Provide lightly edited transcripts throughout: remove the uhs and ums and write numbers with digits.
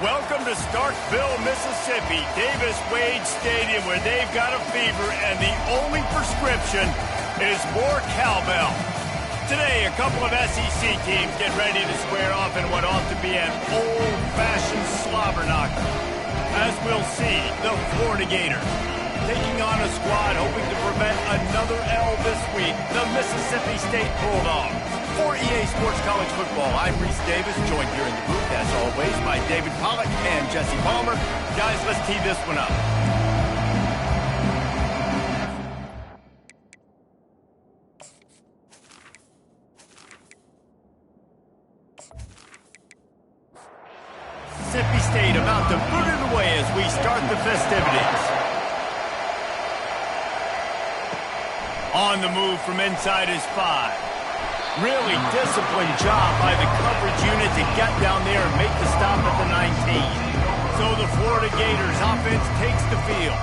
Welcome to Starkville, Mississippi, Davis-Wade Stadium, where they've got a fever, and the only prescription is more cowbell. Today, a couple of SEC teams get ready to square off in what ought to be an old-fashioned slobber knocker. As we'll see, the Florida Gators taking on a squad hoping to prevent another L this week, the Mississippi State Bulldogs. For EA Sports College Football, I'm Reese Davis, joined here in the booth, as always, by David Pollack and Jesse Palmer. Guys, let's tee this one up. Mississippi State about to boot it away as we start the festivities. On the move from inside his 5. Really disciplined job by the coverage unit to get down there and make the stop at the 19. So the Florida Gators offense takes the field.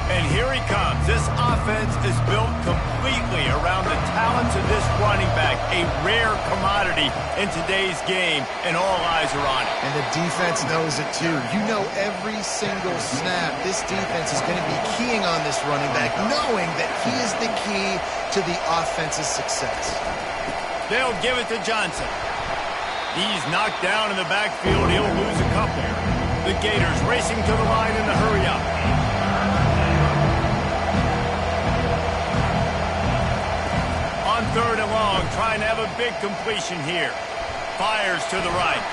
And here he comes. This offense is built completely around the talents of this running back, a rare commodity in today's game, and all eyes are on it. And the defense knows it too. You know every single snap, this defense is going to be keying on this running back, knowing that he is the key to the offense's success. They'll give it to Johnson. He's knocked down in the backfield. He'll lose a couple. The Gators racing to the line in the hurry-up. On 3rd and long, trying to have a big completion here. Fires to the right.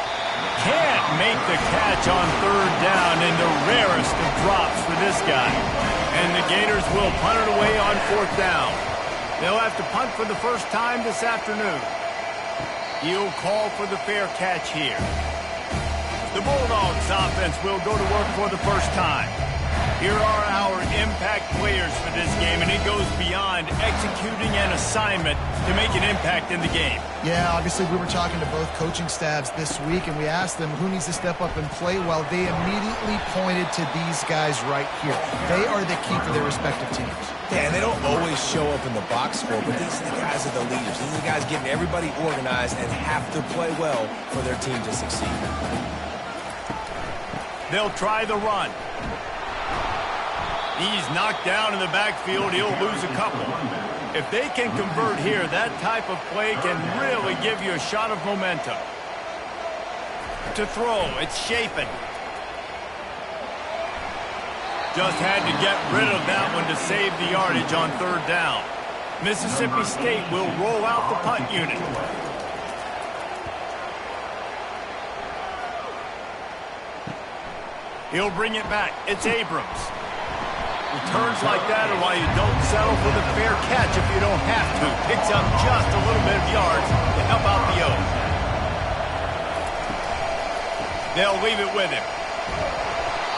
Can't make the catch on 3rd down, and the rarest of drops for this guy. And the Gators will punt it away on 4th down. They'll have to punt for the first time this afternoon. He'll call for the fair catch here. The Bulldogs offense will go to work for the first time. Here are our impact players for this game, and it goes beyond executing an assignment to make an impact in the game. Yeah, obviously we were talking to both coaching staffs this week, and we asked them who needs to step up and play well. They immediately pointed to these guys right here. They are the key for their respective teams. Yeah, and they don't always show up in the box score, but these are the guys that are the leaders. These are the guys getting everybody organized and have to play well for their team to succeed. They'll try the run. He's knocked down in the backfield. He'll lose a couple. If they can convert here, that type of play can really give you a shot of momentum. To throw, it's Chapin. Just had to get rid of that one to save the yardage on 3rd down. Mississippi State will roll out the punt unit. He'll bring it back. It's Abrams. Returns like that are why you don't settle for the fair catch if you don't have to. Picks up just a little bit of yards to help out the O. They'll leave it with him.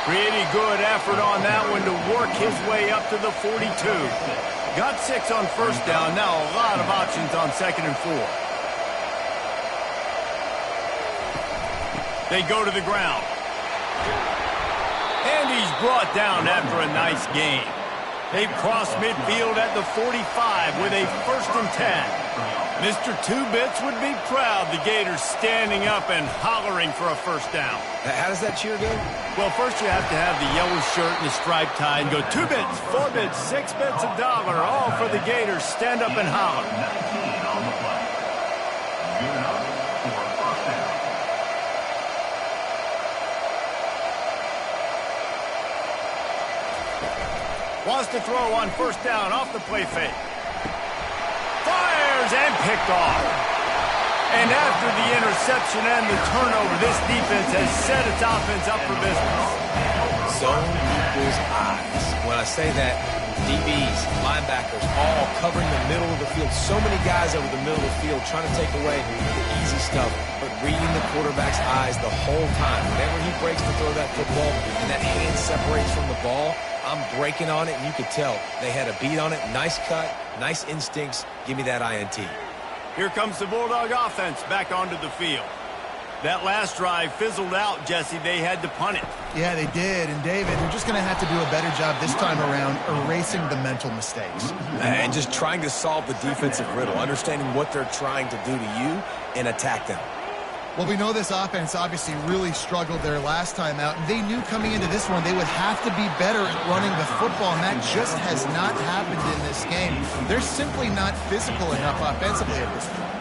Pretty good effort on that one to work his way up to the 42. Got 6 on 1st down. Now a lot of options on 2nd and 4. They go to the ground. And he's brought down after a nice gain. They've crossed midfield at the 45 with a 1st and 10. Mr. Two-Bits would be proud. The Gators standing up and hollering for a 1st down. How does that cheer go? Well, first you have to have the yellow shirt and the striped tie and go 2 bits, 4 bits, 6 bits, $1, all for the Gators. Stand up and holler. Wants to throw on 1st down off the play fake. Fires and picked off. And after the interception and the turnover, this defense has set its offense up for business. Zone equals eyes. When I say that, DBs, linebackers, all covering the middle of the field. So many guys over the middle of the field trying to take away the easy stuff, but reading the quarterback's eyes the whole time. Whenever he breaks to throw that football and that hand separates from the ball, I'm breaking on it, and you could tell they had a beat on it. Nice cut, nice instincts. Give me that INT. Here comes the Bulldog offense back onto the field. That last drive fizzled out, Jesse. They had to punt it. Yeah, they did. And, David, they're just going to have to do a better job this time around erasing the mental mistakes. And just trying to solve the defensive riddle, understanding what they're trying to do to you and attack them. Well, we know this offense obviously really struggled their last time out, and they knew coming into this one they would have to be better at running the football, and that just has not happened in this game. They're simply not physical enough offensively at this point.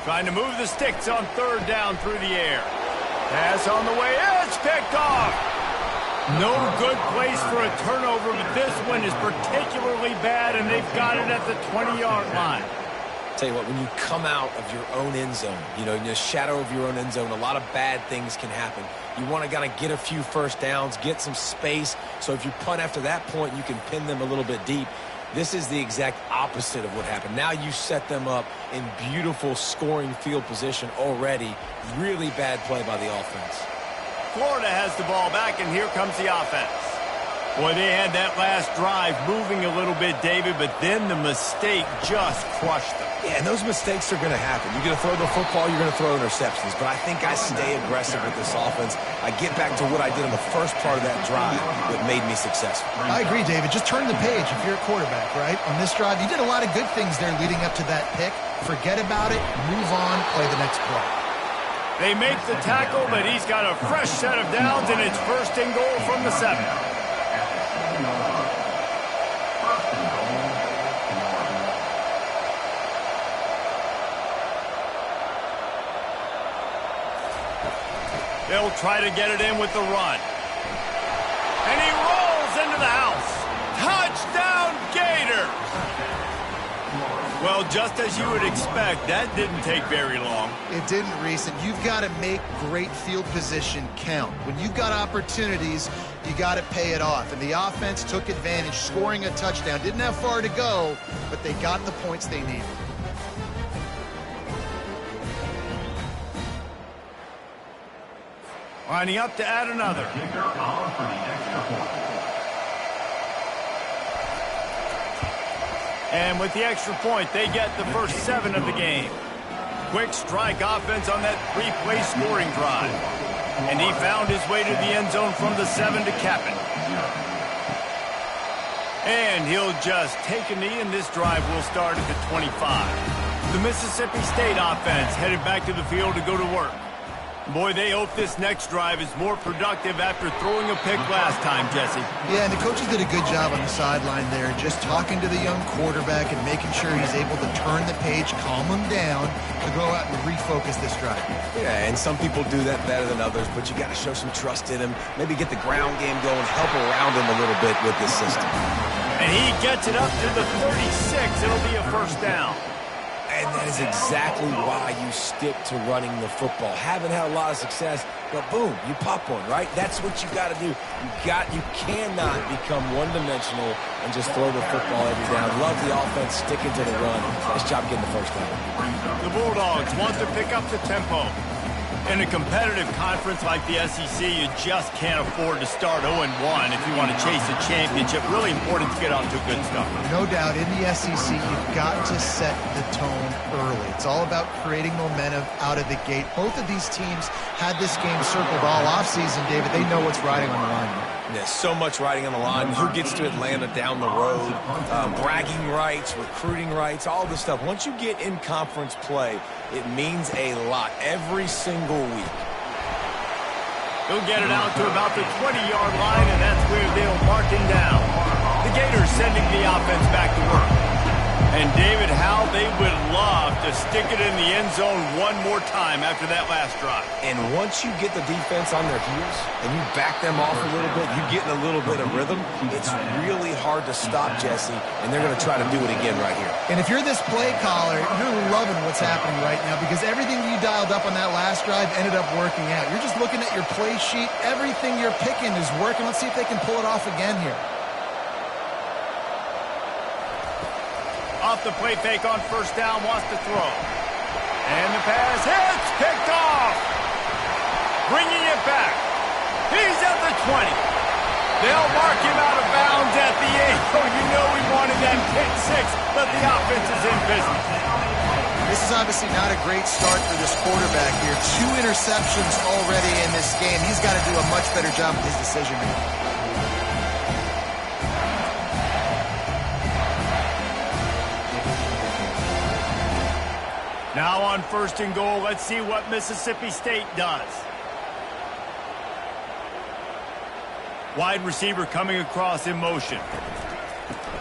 Trying to move the sticks on third down through the air. Pass on the way. It's picked off. No good place for a turnover, but this one is particularly bad, and they've got it at the 20-yard line. Tell you what, when you come out of your own end zone, in the shadow of your own end zone, a lot of bad things can happen. You want to kind of get a few first downs, get some space, so if you punt after that point, you can pin them a little bit deep. This is the exact opposite of what happened. Now you set them up in beautiful scoring field position already. Really bad play by the offense. Florida has the ball back, and here comes the offense. Boy, they had that last drive moving a little bit, David, but then the mistake just crushed them. Yeah, and those mistakes are going to happen. You're going to throw the football, you're going to throw interceptions. But I think I stay aggressive with this offense. I get back to what I did in the first part of that drive that made me successful. I agree, David. Just turn the page if you're a quarterback, right? On this drive, you did a lot of good things there leading up to that pick. Forget about it, move on, play the next play. They make the tackle, but he's got a fresh set of downs, and it's first and goal from the 7. They'll try to get it in with the run. And he rolls into the house. Touchdown, Gators! Well, just as you would expect, that didn't take very long. It didn't, Reese, and you've got to make great field position count. When you've got opportunities, you got to pay it off. And the offense took advantage, scoring a touchdown. Didn't have far to go, but they got the points they needed. Lining up to add another. And with the extra point, they get the first 7 of the game. Quick strike offense on that 3-play scoring drive. And he found his way to the end zone from the 7 to cap it. And he'll just take a knee, and this drive will start at the 25. The Mississippi State offense headed back to the field to go to work. Boy, they hope this next drive is more productive after throwing a pick last time, Jesse. Yeah, and the coaches did a good job on the sideline there, just talking to the young quarterback and making sure he's able to turn the page, calm him down, to go out and refocus this drive. Yeah, and some people do that better than others, but you got to show some trust in him, maybe get the ground game going, help around him a little bit with this system. And he gets it up to the 36. It'll be a first down. And that is exactly why you stick to running the football. Haven't had a lot of success, but boom, you pop one, right? That's what you got to do. You cannot become one-dimensional and just throw the football every down. Love the offense sticking to the run. Nice job getting the first down. The Bulldogs want to pick up the tempo. In a competitive conference like the SEC, you just can't afford to start 0-1 if you want to chase a championship. Really important to get off to a good start. No doubt, in the SEC, you've got to set the tone early. It's all about creating momentum out of the gate. Both of these teams had this game circled all offseason, David. They know what's riding on the line. There's so much riding on the line. Who gets to Atlanta down the road? Bragging rights, recruiting rights, all this stuff. Once you get in conference play, it means a lot every single week. He'll get it out to about the 20-yard line, and that's where they'll mark him down. The Gators sending the offense back to work. And David, how they would love to stick it in the end zone one more time after that last drive. And once you get the defense on their heels and you back them off a little bit, you get in a little bit of rhythm, it's really hard to stop, Jesse, and they're going to try to do it again right here. And if you're this play caller, you're loving what's happening right now because everything you dialed up on that last drive ended up working out. You're just looking at your play sheet. Everything you're picking is working. Let's see if they can pull it off again here. Off the play fake on first down, wants to throw. And the pass hits, picked off. Bringing it back. He's at the 20. They'll mark him out of bounds at the 8. Oh, you know we wanted that pick 6, but the offense is in business. This is obviously not a great start for this quarterback here. 2 interceptions already in this game. He's got to do a much better job with his decision making. Now on 1st and goal, let's see what Mississippi State does. Wide receiver coming across in motion.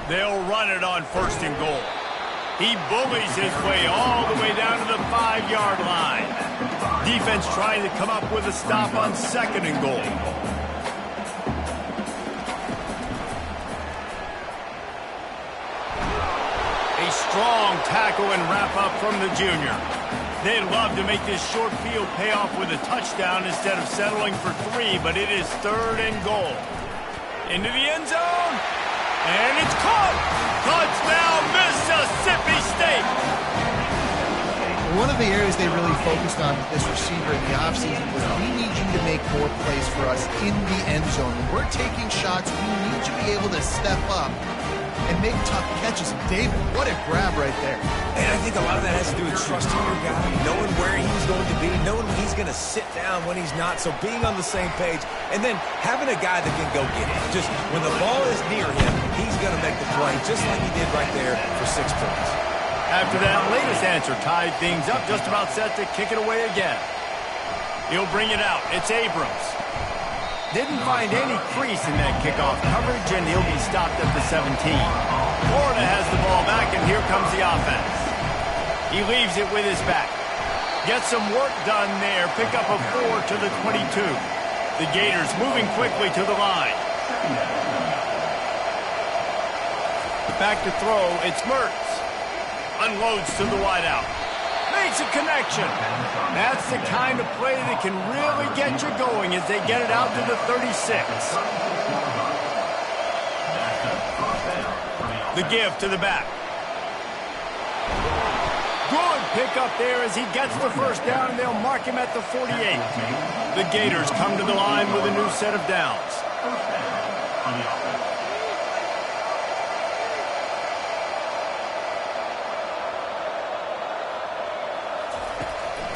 They'll run it on 1st and goal. He bullies his way all the way down to the 5-yard line. Defense trying to come up with a stop on 2nd and goal. A strong tackle and wrap-up from the junior. They'd love to make this short field pay off with a touchdown instead of settling for 3, but it is 3rd and goal. Into the end zone, and it's caught! Touchdown, Mississippi State! One of the areas they really focused on with this receiver in the offseason was we need you to make more plays for us in the end zone. When we're taking shots, we need you to be able to step up and make tough catches. David, what a grab right there. And I think a lot of that has to do with trusting your guy, knowing where he's going to be, knowing when he's going to sit down, when he's not, so being on the same page, and then having a guy that can go get it. Just when the ball is near him, he's going to make the play, just like he did right there for 6 points. After that latest answer tied things up, just about set to kick it away again. He'll bring it out. It's Abrams. Didn't find any crease in that kickoff coverage, and he'll be stopped at the 17. Florida has the ball back, and here comes the offense. He leaves it with his back. Gets some work done there. Pick up a 4 to the 22. The Gators moving quickly to the line. Back to throw. It's Mertz. Unloads to the wideout. Makes a connection. That's the kind of play that can really get you going as they get it out to the 36. The give to the back. Good pickup there as he gets the 1st down, and they'll mark him at the 48. The Gators come to the line with a new set of downs.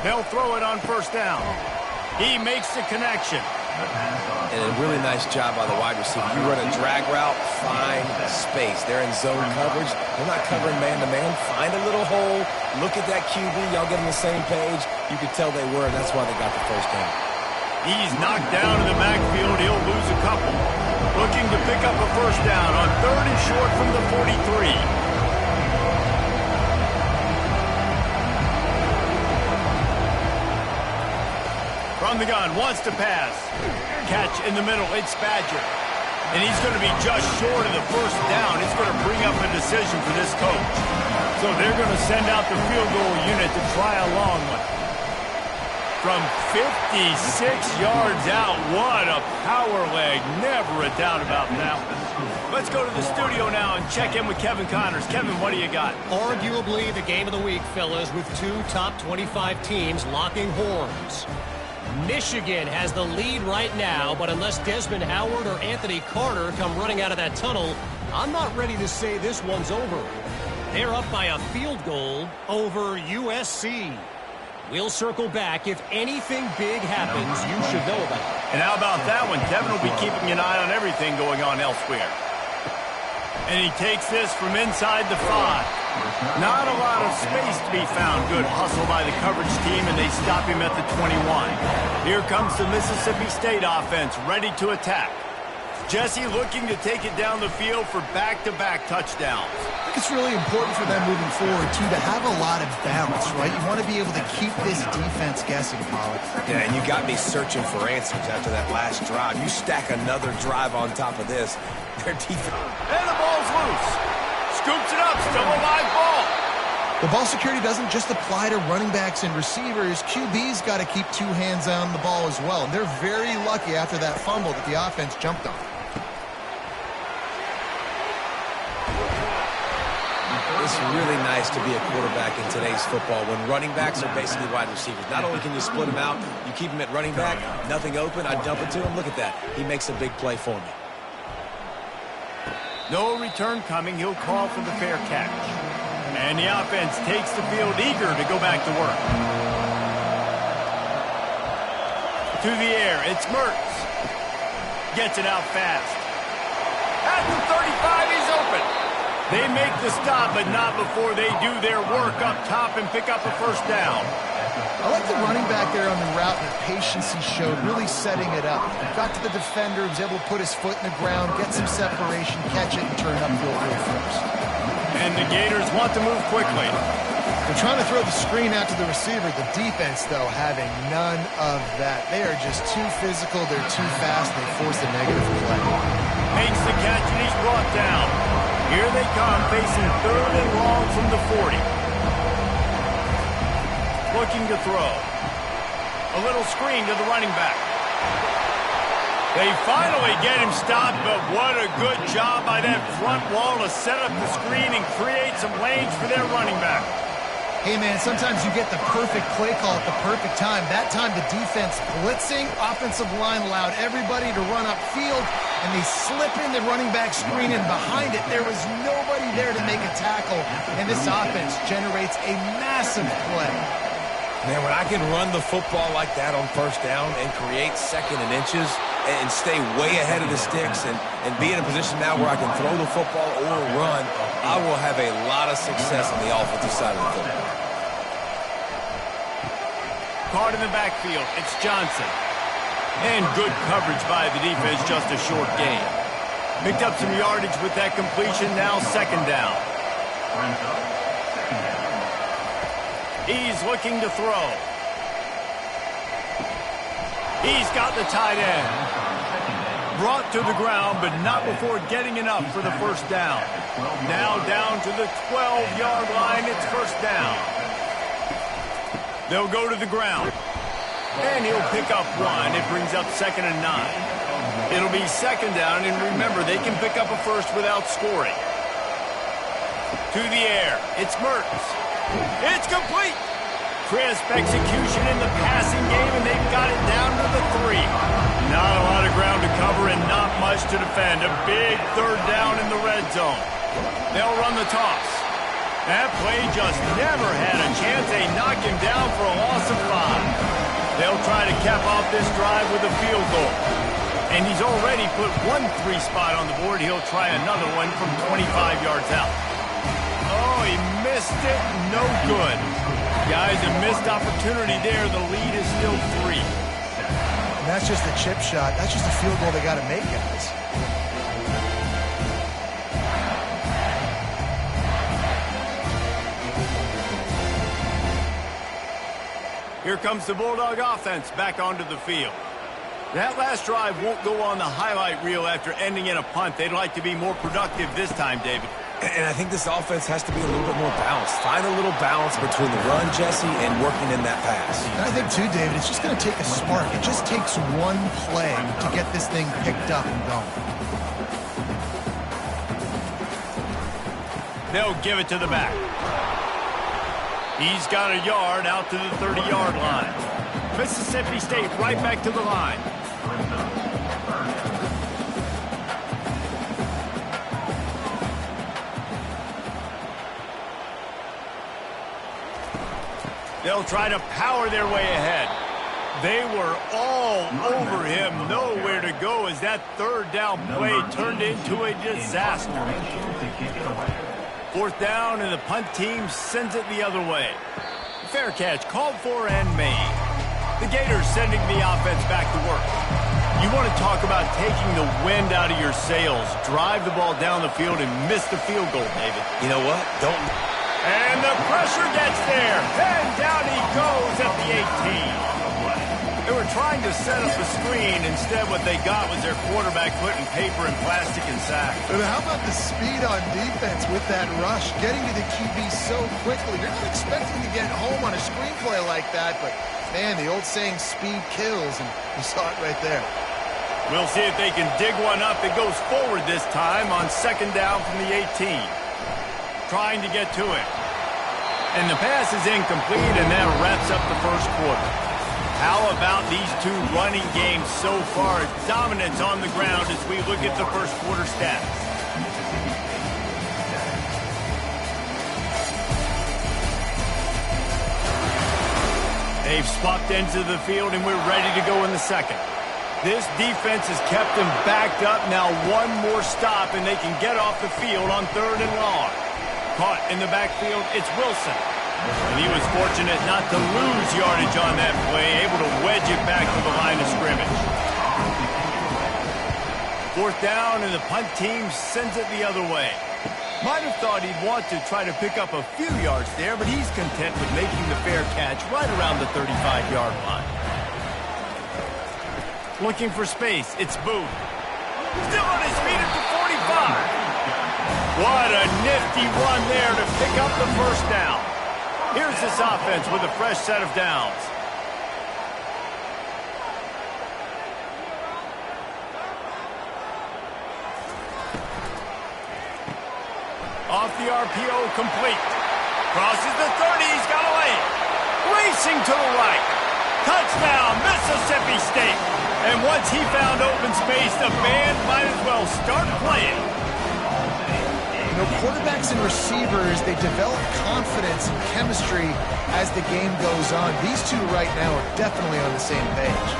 They'll throw it on 1st down. He makes the connection. And a really nice job by the wide receiver. You run a drag route, find space. They're in zone coverage. They're not covering man-to-man. Find a little hole. Look at that QB. Y'all get on the same page. You could tell they were. That's why they got the 1st down. He's knocked down in the backfield. He'll lose a couple. Looking to pick up a 1st down on 3rd and short from the 43. From the gun, wants to pass. Catch in the middle, it's Badger. And he's going to be just short of the 1st down. It's going to bring up a decision for this coach. So they're going to send out the field goal unit to try a long one. From 56 yards out, what a power leg. Never a doubt about that one. Let's go to the studio now and check in with Kevin Connors. Kevin, what do you got? Arguably the game of the week, fellas, with 2 top 25 teams locking horns. Michigan has the lead right now, but unless Desmond Howard or Anthony Carter come running out of that tunnel, I'm not ready to say this one's over. They're up by a field goal over USC. We'll circle back. If anything big happens, you should know about it. And how about that one? Kevin will be keeping an eye on everything going on elsewhere. And he takes this from inside the 5. Not a lot of space to be found. Good hustle by the coverage team, and they stop him at the 21. Here comes the Mississippi State offense, ready to attack. Jesse looking to take it down the field for back-to-back touchdowns. I think it's really important for them moving forward, too, to have a lot of balance, right? You want to be able to keep this defense guessing, Pollard. Yeah, and you got me searching for answers after that last drive. You stack another drive on top of this. Their defense. And the ball's loose. Scoops it up, still a live ball. The ball security doesn't just apply to running backs and receivers. QB's got to keep 2 hands on the ball as well. And they're very lucky after that fumble that the offense jumped on. It's really nice to be a quarterback in today's football when running backs are basically wide receivers. Not only can you split them out, you keep them at running back, nothing open, I dump it to him. Look at that. He makes a big play for me. No return coming. He'll call for the fair catch. And the offense takes the field, eager to go back to work. To the air, it's Mertz. Gets it out fast. At the 35, he's open. They make the stop, but not before they do their work up top and pick up a first down. I like the running back there on the route and the patience he showed, really setting it up. Got to the defender, was able to put his foot in the ground, get some separation, catch it, and turn upfield real first. And the Gators want to move quickly. They're trying to throw the screen out to the receiver. The defense, though, having none of that. They are just too physical. They're too fast. They force a negative play. Makes the catch, and he's brought down. Here they come, facing 3rd and long from the 40. Looking to throw. A little screen to the running back. They finally get him stopped, but what a good job by that front wall to set up the screen and create some lanes for their running back. Hey, man, sometimes you get the perfect play call at the perfect time. That time the defense blitzing, offensive line allowed everybody to run upfield, and they slip in the running back screen, and behind it there was nobody there to make a tackle, and this offense generates a massive play. Man, when I can run the football like that on first down and create second and inches and stay way ahead of the sticks and be in a position now where I can throw the football or run, I will have a lot of success on the offensive side of the football. Caught in the backfield, it's Johnson. And good coverage by the defense, just a short gain. Picked up some yardage with that completion, now 2nd down. He's looking to throw. He's got the tight end. Brought to the ground, but not before getting enough for the first down. Now down to the 12-yard line, it's first down. They'll go to the ground. And he'll pick up 1. It brings up 2nd and 9. It'll be 2nd down, and remember, they can pick up a first without scoring. To the air, it's Mertens. It's complete. Crisp execution in the passing game, and they've got it down to the 3. Not a lot of ground to cover and not much to defend. A big 3rd down in the red zone. They'll run the toss. That play just never had a chance. They knock him down for a loss of 5. They'll try to cap off this drive with a field goal. And he's already put 1 3 spot on the board. He'll try another one from 25 yards out. Oh, he missed it. No good. Guys, a missed opportunity there. The lead is still 3. And that's just a chip shot. That's just a field goal they got to make, guys. Here comes the Bulldog offense back onto the field. That last drive won't go on the highlight reel after ending in a punt. They'd like to be more productive this time, David. And I think this offense has to be a little bit more balanced. Find a little balance between the run, Jesse, and working in that pass. And I think, too, David, it's just going to take a spark. It just takes one play to get this thing picked up and going. They'll give it to the back. He's got a yard out to the 30-yard line. Mississippi State right back to the line. They'll try to power their way ahead. They were all over him. Nowhere to go as that 3rd down play turned into a disaster. 4th down, and the punt team sends it the other way. Fair catch called for and made. The Gators sending the offense back to work. You want to talk about taking the wind out of your sails. Drive the ball down the field and miss the field goal, David. You know what? Don't. And the pressure gets there. And down he goes at the 18. They were trying to set up a screen. Instead, what they got was their quarterback putting paper and plastic in sacks. But how about the speed on defense with that rush? Getting to the QB so quickly. You're not expecting to get home on a screenplay like that, but, man, the old saying, speed kills, and you saw it right there. We'll see if they can dig one up. It goes forward this time on 2nd down from the 18. Trying to get to it. And the pass is incomplete, and that wraps up the first quarter. How about these two running games so far? Dominance on the ground as we look at the first quarter stats. They've swapped ends of the field, and we're ready to go in the second. This defense has kept them backed up. Now one more stop, and they can get off the field on 3rd and long. Caught in the backfield, it's Wilson. And he was fortunate not to lose yardage on that play, able to wedge it back to the line of scrimmage. 4th down, and the punt team sends it the other way. Might have thought he'd want to try to pick up a few yards there, but he's content with making the fair catch right around the 35-yard line. Looking for space, it's Booth. Still on his feet at the 45. What a nifty run there to pick up the first down. Here's this offense with a fresh set of downs. Off the RPO, complete. Crosses the 30, he's got a lane. Racing to the right. Touchdown, Mississippi State. And once he found open space, the band might as well start playing. You know, quarterbacks and receivers, they develop confidence and chemistry as the game goes on. These two right now are definitely on the same page.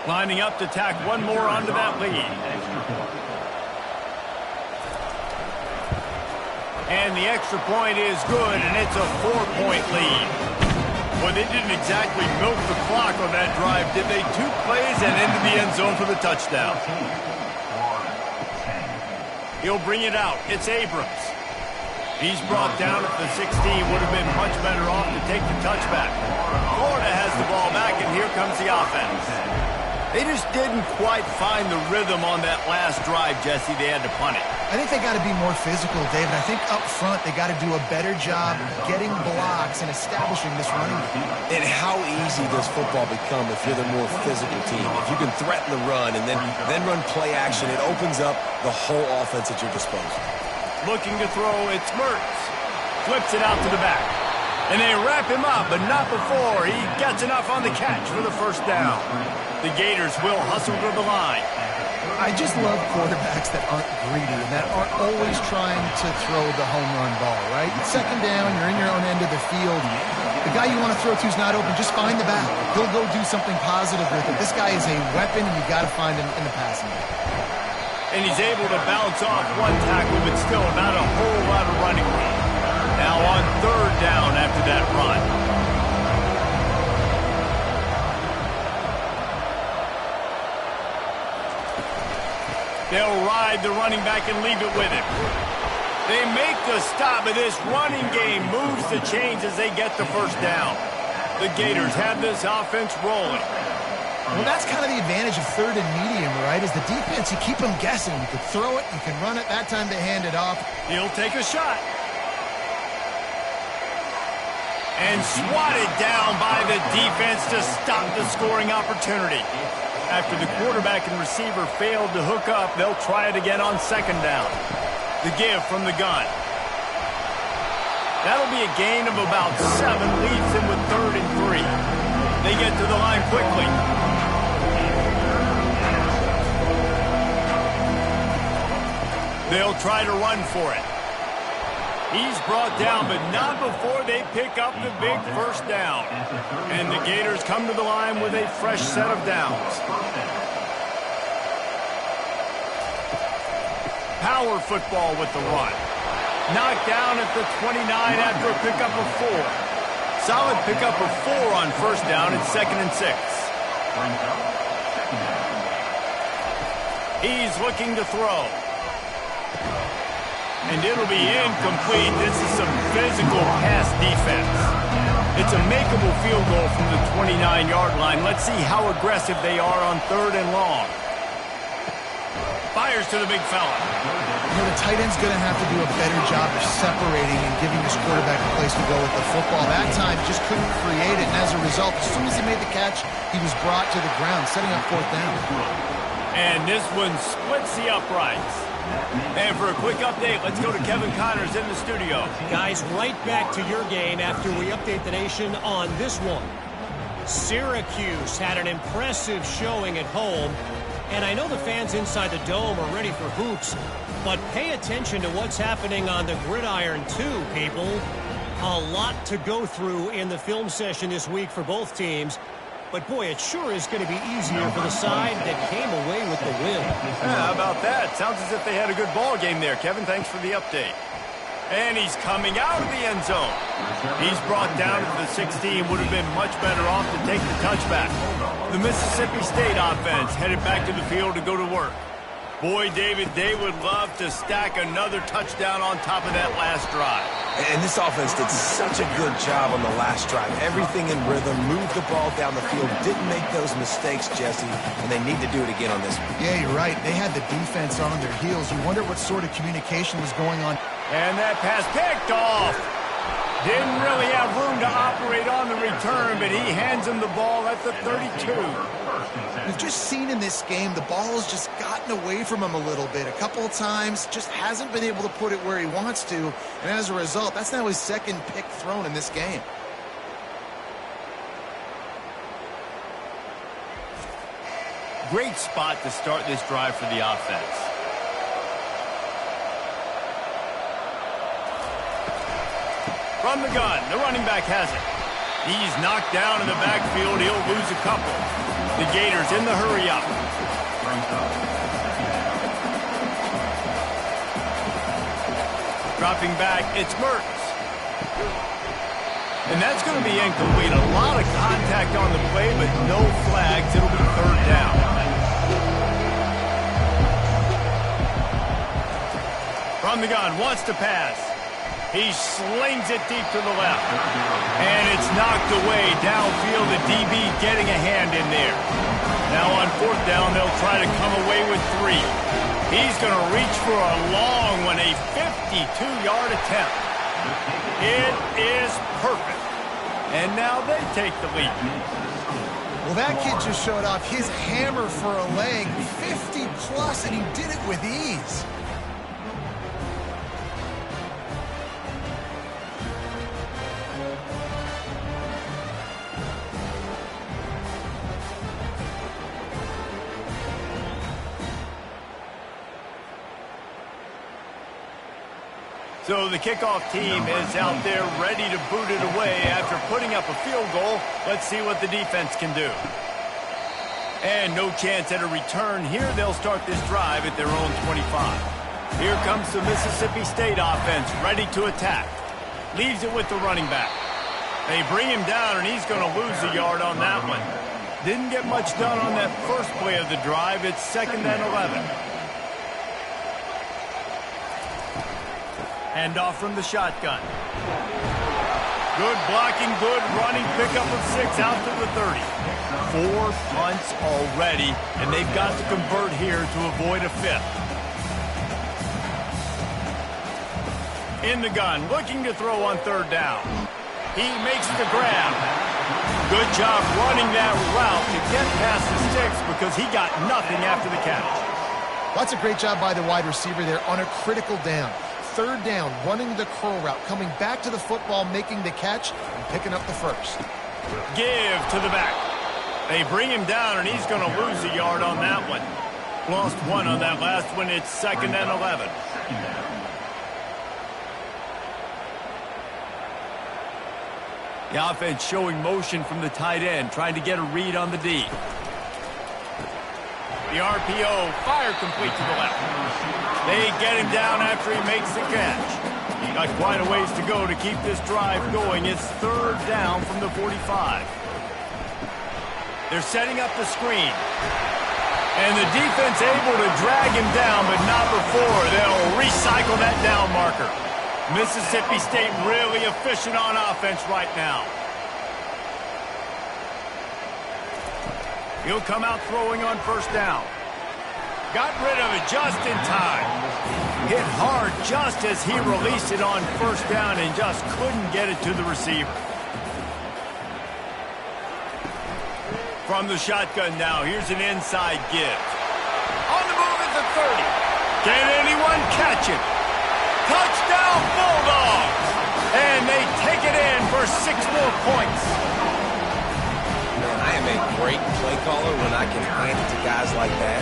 Lining up to tack one more onto that lead. And the extra point is good, and it's a 4-point lead. Well, they didn't exactly milk the clock on that drive, did they? 2 plays and into the end zone for the touchdown. He'll bring it out. It's Abrams. He's brought down at the 16. Would have been much better off to take the touchback. Florida has the ball back, and here comes the offense. They just didn't quite find the rhythm on that last drive, Jesse. They had to punt it. I think they got to be more physical, David. I think up front they got to do a better job getting blocks and establishing this running game. And how easy does football become if you're the more physical team? If you can threaten the run and then run play action, it opens up the whole offense at your disposal. Looking to throw, it's Mertz. Flips it out to the back. And they wrap him up, but not before he gets enough on the catch for the first down. The Gators will hustle to the line. I just love quarterbacks that aren't greedy and that aren't always trying to throw the home run ball, right? 2nd down, you're in your own end of the field. The guy you want to throw to is not open. Just find the back. He'll go do something positive with it. This guy is a weapon, and you got to find him in the passing game. And he's able to bounce off one tackle, but still not a whole lot of running room. Now on 3rd down after that run. They'll ride the running back and leave it with him. They make the stop, but this running game moves the chains as they get the first down. The Gators have this offense rolling. Well, that's kind of the advantage of 3rd and medium, right? Is the defense, you keep them guessing. You can throw it, you can run it. That time they hand it off. He'll take a shot. And swatted down by the defense to stop the scoring opportunity. After the quarterback and receiver failed to hook up, they'll try it again on 2nd down. The give from the gun. That'll be a gain of about 7, leaves them with 3rd and 3. They get to the line quickly. They'll try to run for it. He's brought down, but not before they pick up the big first down. And the Gators come to the line with a fresh set of downs. Power football with the run. Knocked down at the 29 after a pickup of 4. Solid pickup of 4 on first down. It's 2nd and 6. He's looking to throw. And it'll be incomplete. This is some physical pass defense. It's a makeable field goal from the 29-yard line. Let's see how aggressive they are on 3rd and long. Fires to the big fella. You know, the tight end's going to have to do a better job of separating and giving this quarterback a place to go with the football. That time, just couldn't create it. And as a result, as soon as he made the catch, he was brought to the ground, setting up 4th down. And this one splits the uprights. And for a quick update, let's go to Kevin Connors in the studio. Guys, right back to your game after we update the nation on this one. Syracuse had an impressive showing at home, And I know the fans inside the dome are ready for hoops, but pay attention to what's happening on the gridiron too, people. A lot to go through in the film session this week for both teams. But, boy, it sure is going to be easier for the side that came away with the win. Yeah, how about that? Sounds as if they had a good ball game there, Kevin. Thanks for the update. And he's coming out of the end zone. He's brought down to the 16. Would have been much better off to take the touchback. The Mississippi State offense headed back to the field to go to work. Boy, David, they would love to stack another touchdown on top of that last drive. And this offense did such a good job on the last drive. Everything in rhythm, moved the ball down the field, didn't make those mistakes, Jesse, and they need to do it again on this one. Yeah, you're right. They had the defense on their heels. You wonder what sort of communication was going on. And that pass picked off. Didn't really have room to operate on the return, but he hands him the ball at the 32. We've just seen in this game the ball has just gotten away from him a little bit. A couple of times, just hasn't been able to put it where he wants to. And as a result, that's now his second pick thrown in this game. Great spot to start this drive for the offense. From the gun, the running back has it. He's knocked down in the backfield. He'll lose a couple. The Gators in the hurry-up. Dropping back, it's Mertens. And that's going to be incomplete. A lot of contact on the play, but no flags. It'll be third down. From the gun, wants to pass. He slings it deep to the left. And it's knocked away downfield. The DB getting a hand in there. Now on fourth down, they'll try to come away with 3. He's going to reach for a long one, a 52-yard attempt. It is perfect. And now they take the lead. Well, that kid just showed off his hammer for a leg, 50-plus, and he did it with ease. So the kickoff team is out there ready to boot it away after putting up a field goal. Let's see what the defense can do. And no chance at a return here. They'll start this drive at their own 25. Here comes the Mississippi State offense ready to attack. Leaves it with the running back. They bring him down, and he's going to lose a yard on that one. Didn't get much done on that first play of the drive. It's 2nd and 11. Hand off from the shotgun. Good blocking, good running, pickup of 6 out to the 30. 4 punts already, and they've got to convert here to avoid a 5th. In the gun, looking to throw on 3rd down. He makes the grab. Good job running that route to get past the sticks because he got nothing after the catch. That's a great job by the wide receiver there on a critical down. 3rd down, running the curl route, coming back to the football, making the catch, and picking up the first. Give to the back. They bring him down, and he's going to lose a yard on that one. Lost 1 on that last one. It's 2nd and 11. The offense showing motion from the tight end, trying to get a read on the D. The RPO, fire complete to the left. They get him down after he makes the catch. Got quite a ways to go to keep this drive going. It's 3rd down from the 45. They're setting up the screen. And the defense able to drag him down, but not before. They'll recycle that down marker. Mississippi State really efficient on offense right now. He'll come out throwing on 1st down. Got rid of it just in time. Hit hard just as he released it on 1st down and just couldn't get it to the receiver. From the shotgun now, here's an inside give. On the move at the 30. Can anyone catch it? Touchdown Bulldogs! And they take it in for 6 more points. Man, I am a great play caller when I can hand it to guys like that.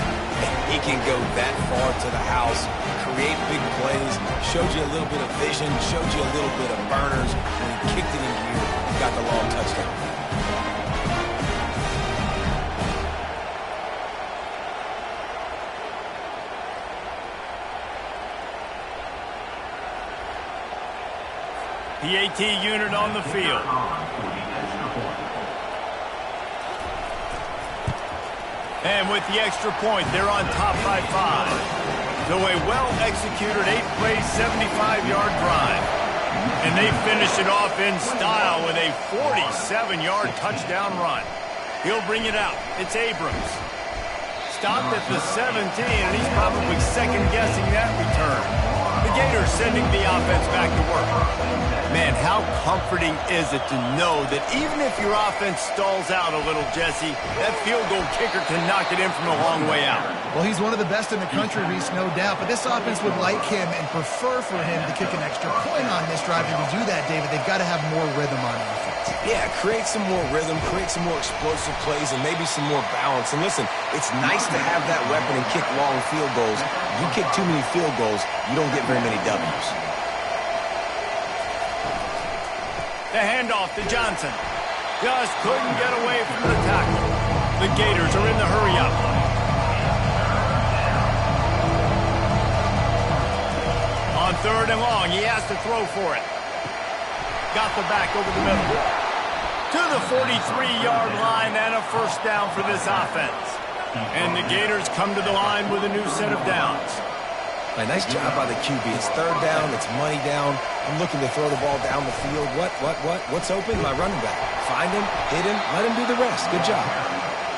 He can go that far to the house, create big plays, showed you a little bit of vision, showed you a little bit of burners. When he kicked it in gear, got the long touchdown. The AT unit on the field. And with the extra point, they're on top by 5. So a well-executed 8-play, 75-yard drive. And they finish it off in style with a 47-yard touchdown run. He'll bring it out. It's Abrams. Stopped at the 17, and he's probably second-guessing that return. The Gators sending the offense back to work. Man, how comforting is it to know that even if your offense stalls out a little, Jesse, that field goal kicker can knock it in from a long way out. Well, he's one of the best in the country, Reese, no doubt. But this offense would like him and prefer for him to kick an extra point on this drive. And to do that, David, they've got to have more rhythm on offense. Yeah, create some more rhythm, create some more explosive plays, and maybe some more balance. And listen, it's nice to have that weapon and kick long field goals. If you kick too many field goals, you don't get very many W's. The handoff to Johnson. Just couldn't get away from the tackle. The Gators are in the hurry-up. On 3rd and long, he has to throw for it. Got the back over the middle. To the 43-yard line and a first down for this offense. And the Gators come to the line with a new set of downs. Nice job by the QB. It's 3rd down. It's money down. I'm looking to throw the ball down the field. What's open? My running back. Find him, hit him, let him do the rest. Good job.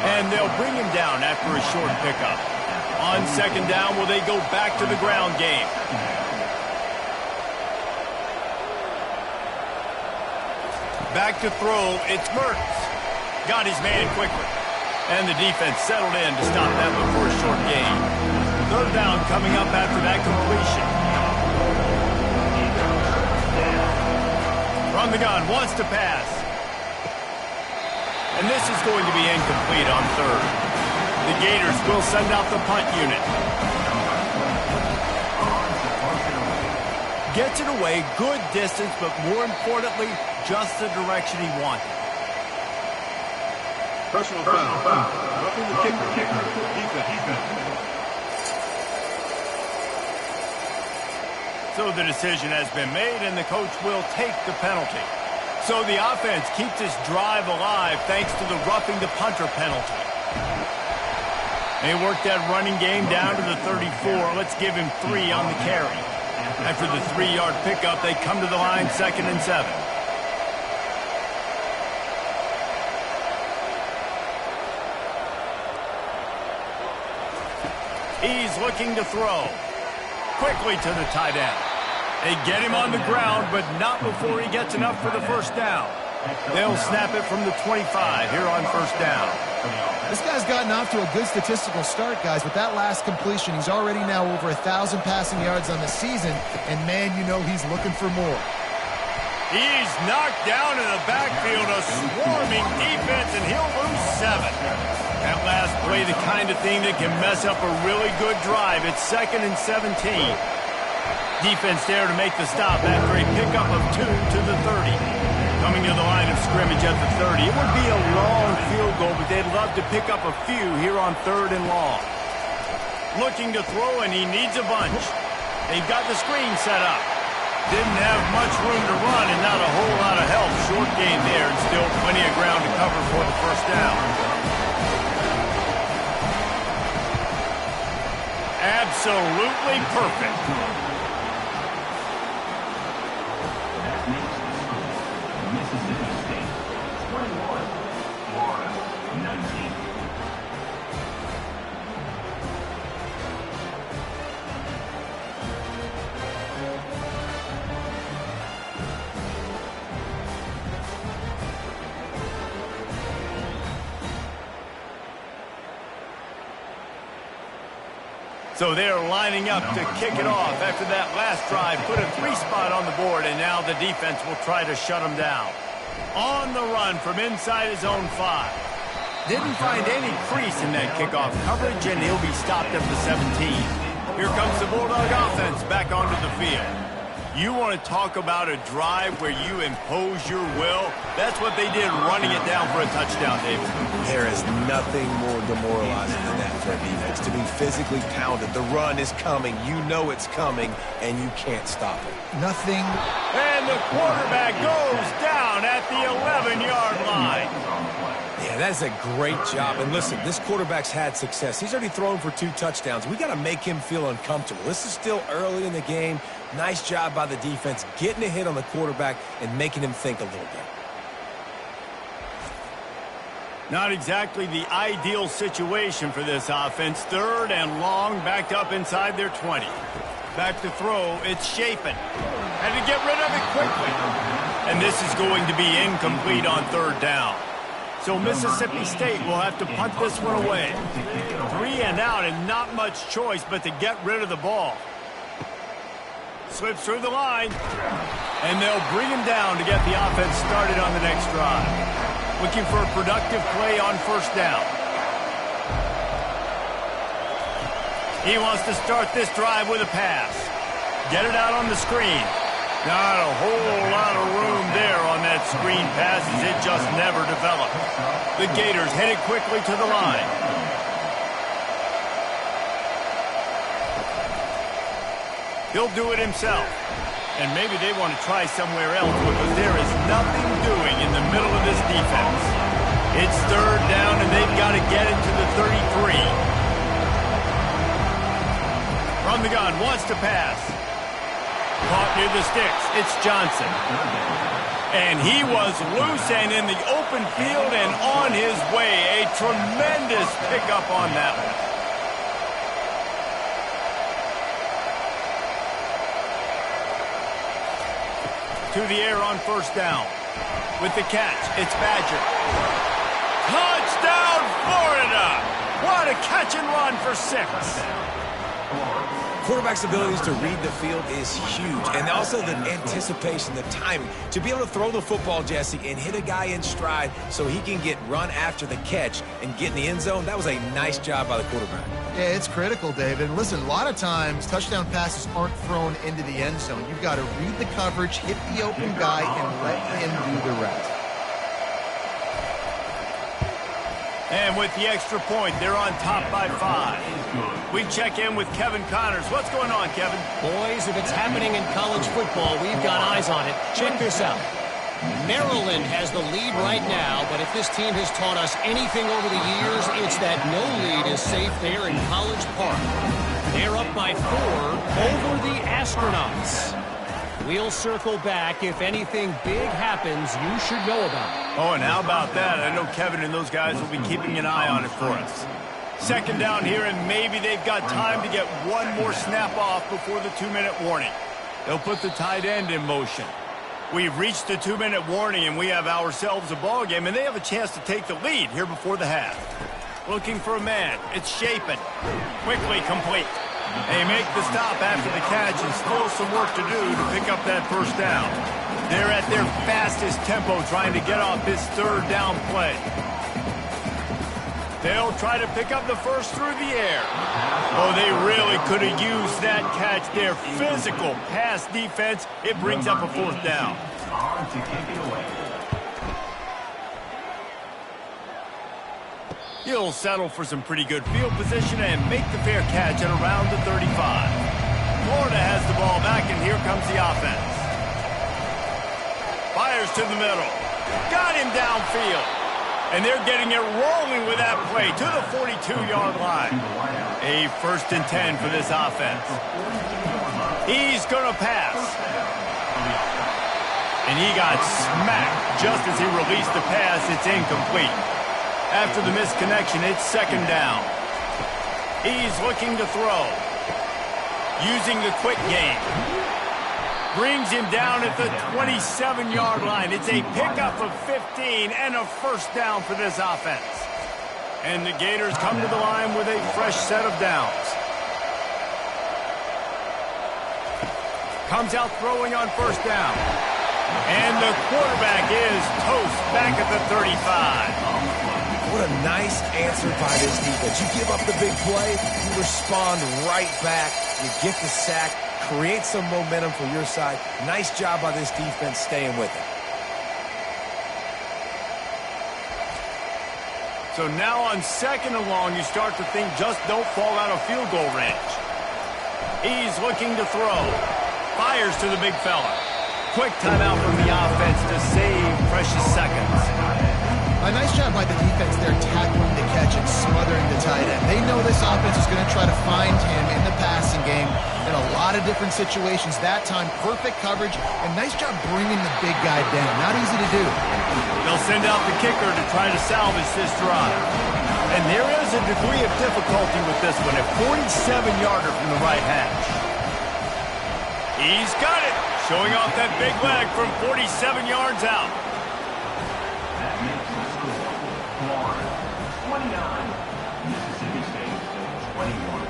And they'll bring him down after a short pickup. On 2nd down, will they go back to the ground game? Back to throw, it's Mertz. Got his man quickly. And the defense settled in to stop that before a short gain. 3rd down coming up after that completion. From the gun, wants to pass. And this is going to be incomplete on 3rd. The Gators will send out the punt unit. Gets it away, good distance, but more importantly, just the direction he wanted. Personal foul. Roughing the kicker. Defense. So the decision has been made, and the coach will take the penalty. So the offense keeps this drive alive thanks to the roughing the punter penalty. They work that running game down to the 34. Let's give him 3 on the carry. After the 3-yard pickup, they come to the line 2nd and 7. He's looking to throw. Quickly to the tight end. They get him on the ground, but not before he gets enough for the first down. They'll snap it from the 25 here on 1st down. This guy's gotten off to a good statistical start, guys. With that last completion, he's already now over 1,000 passing yards on the season, and man, you know he's looking for more. He's knocked down in the backfield, a swarming defense, and he'll lose 7. That last play, the kind of thing that can mess up a really good drive. It's 2nd and 17. Defense there to make the stop after a pickup of 2 to the 30. Coming to the line of scrimmage at the 30. It would be a long field goal, but they'd love to pick up a few here on 3rd and long. Looking to throw, and he needs a bunch. They've got the screen set up. Didn't have much room to run and not a whole lot of help. Short gain there and still plenty of ground to cover for the first down. Absolutely perfect. So they're lining up to kick it off after that last drive. Put a 3-spot on the board, and now the defense will try to shut them down. On the run from inside his own 5. Didn't find any crease in that kickoff coverage, and he'll be stopped at the 17. Here comes the Bulldog offense back onto the field. You want to talk about a drive where you impose your will? That's what they did running it down for a touchdown, David. There is nothing more demoralizing than that for a defense, to be physically pounded. The run is coming. You know it's coming, and you can't stop it. Nothing. And the quarterback goes down at the 11-yard line. Yeah, that's a great job. And listen, this quarterback's had success. He's already thrown for 2 touchdowns. We got to make him feel uncomfortable. This is still early in the game. Nice job by the defense getting a hit on the quarterback and making him think a little bit. Not exactly the ideal situation for this offense. 3rd and long, backed up inside their 20. Back to throw, it's Shapen. Had to get rid of it quickly. And this is going to be incomplete on 3rd down. So Mississippi State will have to punt this one away. 3 and out and not much choice but to get rid of the ball. Slips through the line. And they'll bring him down to get the offense started on the next drive. Looking for a productive play on 1st down. He wants to start this drive with a pass. Get it out on the screen. Not a whole lot of room there on that screen pass as it just never developed. The Gators headed quickly to the line. He'll do it himself. And maybe they want to try somewhere else because there is nothing doing in the middle of this defense. It's 3rd down and they've got to get it to the 33. From the gun, wants to pass. Caught near the sticks. It's Johnson. And he was loose and in the open field and on his way. A tremendous pickup on that one. To the air on 1st down. With the catch, it's Badger. Touchdown, Florida! What a catch and run for 6. Quarterback's abilities to read the field is huge. And also the anticipation, the timing. To be able to throw the football, Jesse, and hit a guy in stride so he can get run after the catch and get in the end zone, that was a nice job by the quarterback. Yeah, it's critical, David. Listen, a lot of times touchdown passes aren't thrown into the end zone. You've got to read the coverage, hit the open guy, and let him do the rest. And with the extra point, they're on top by 5. We check in with Kevin Connors. What's going on, Kevin? Boys, if it's happening in college football, we've got eyes on it. Check this out. Maryland has the lead right now, but if this team has taught us anything over the years, it's that no lead is safe there in College Park. They're up by 4 over the Astronauts. We'll circle back. If anything big happens, you should know about it. Oh, and how about that? I know Kevin and those guys will be keeping an eye on it for us. 2nd down here, and maybe they've got time to get one more snap off before the 2-minute warning. They'll put the tight end in motion. We've reached the 2-minute warning, and we have ourselves a ball game, and they have a chance to take the lead here before the half. Looking for a man. It's Shapen. Quickly complete. They make the stop after the catch and still some work to do to pick up that 1st down. They're at their fastest tempo trying to get off this 3rd down play. They'll try to pick up the 1st through the air. Oh, they really could have used that catch. Their physical pass defense, it brings up a 4th down. He'll settle for some pretty good field position and make the fair catch at around the 35. Florida has the ball back, and here comes the offense. Fires to the middle. Got him downfield. And they're getting it rolling with that play to the 42-yard line. A 1st and 10 for this offense. He's going to pass. And he got smacked just as he released the pass. It's incomplete. After the misconnection, it's 2nd down. He's looking to throw. Using the quick game. Brings him down at the 27-yard line. It's a pickup of 15 and a 1st down for this offense. And the Gators come to the line with a fresh set of downs. Comes out throwing on 1st down. And the quarterback is toast back at the 35. What a nice answer by this defense. You give up the big play, you respond right back, you get the sack, create some momentum for your side. Nice job by this defense staying with it. So now on 2nd and long, you start to think just don't fall out of field goal range. He's looking to throw. Fires to the big fella. Quick timeout from the offense to save precious seconds. A nice job by the defense there tackling the catch and smothering the tight end. They know this offense is going to try to find him in the passing game in a lot of different situations. That time, perfect coverage, and nice job bringing the big guy down. Not easy to do. They'll send out the kicker to try to salvage this drive. And there is a degree of difficulty with this one, a 47-yarder from the right hash. He's got it, showing off that big leg from 47 yards out. 29, Mississippi State, 21.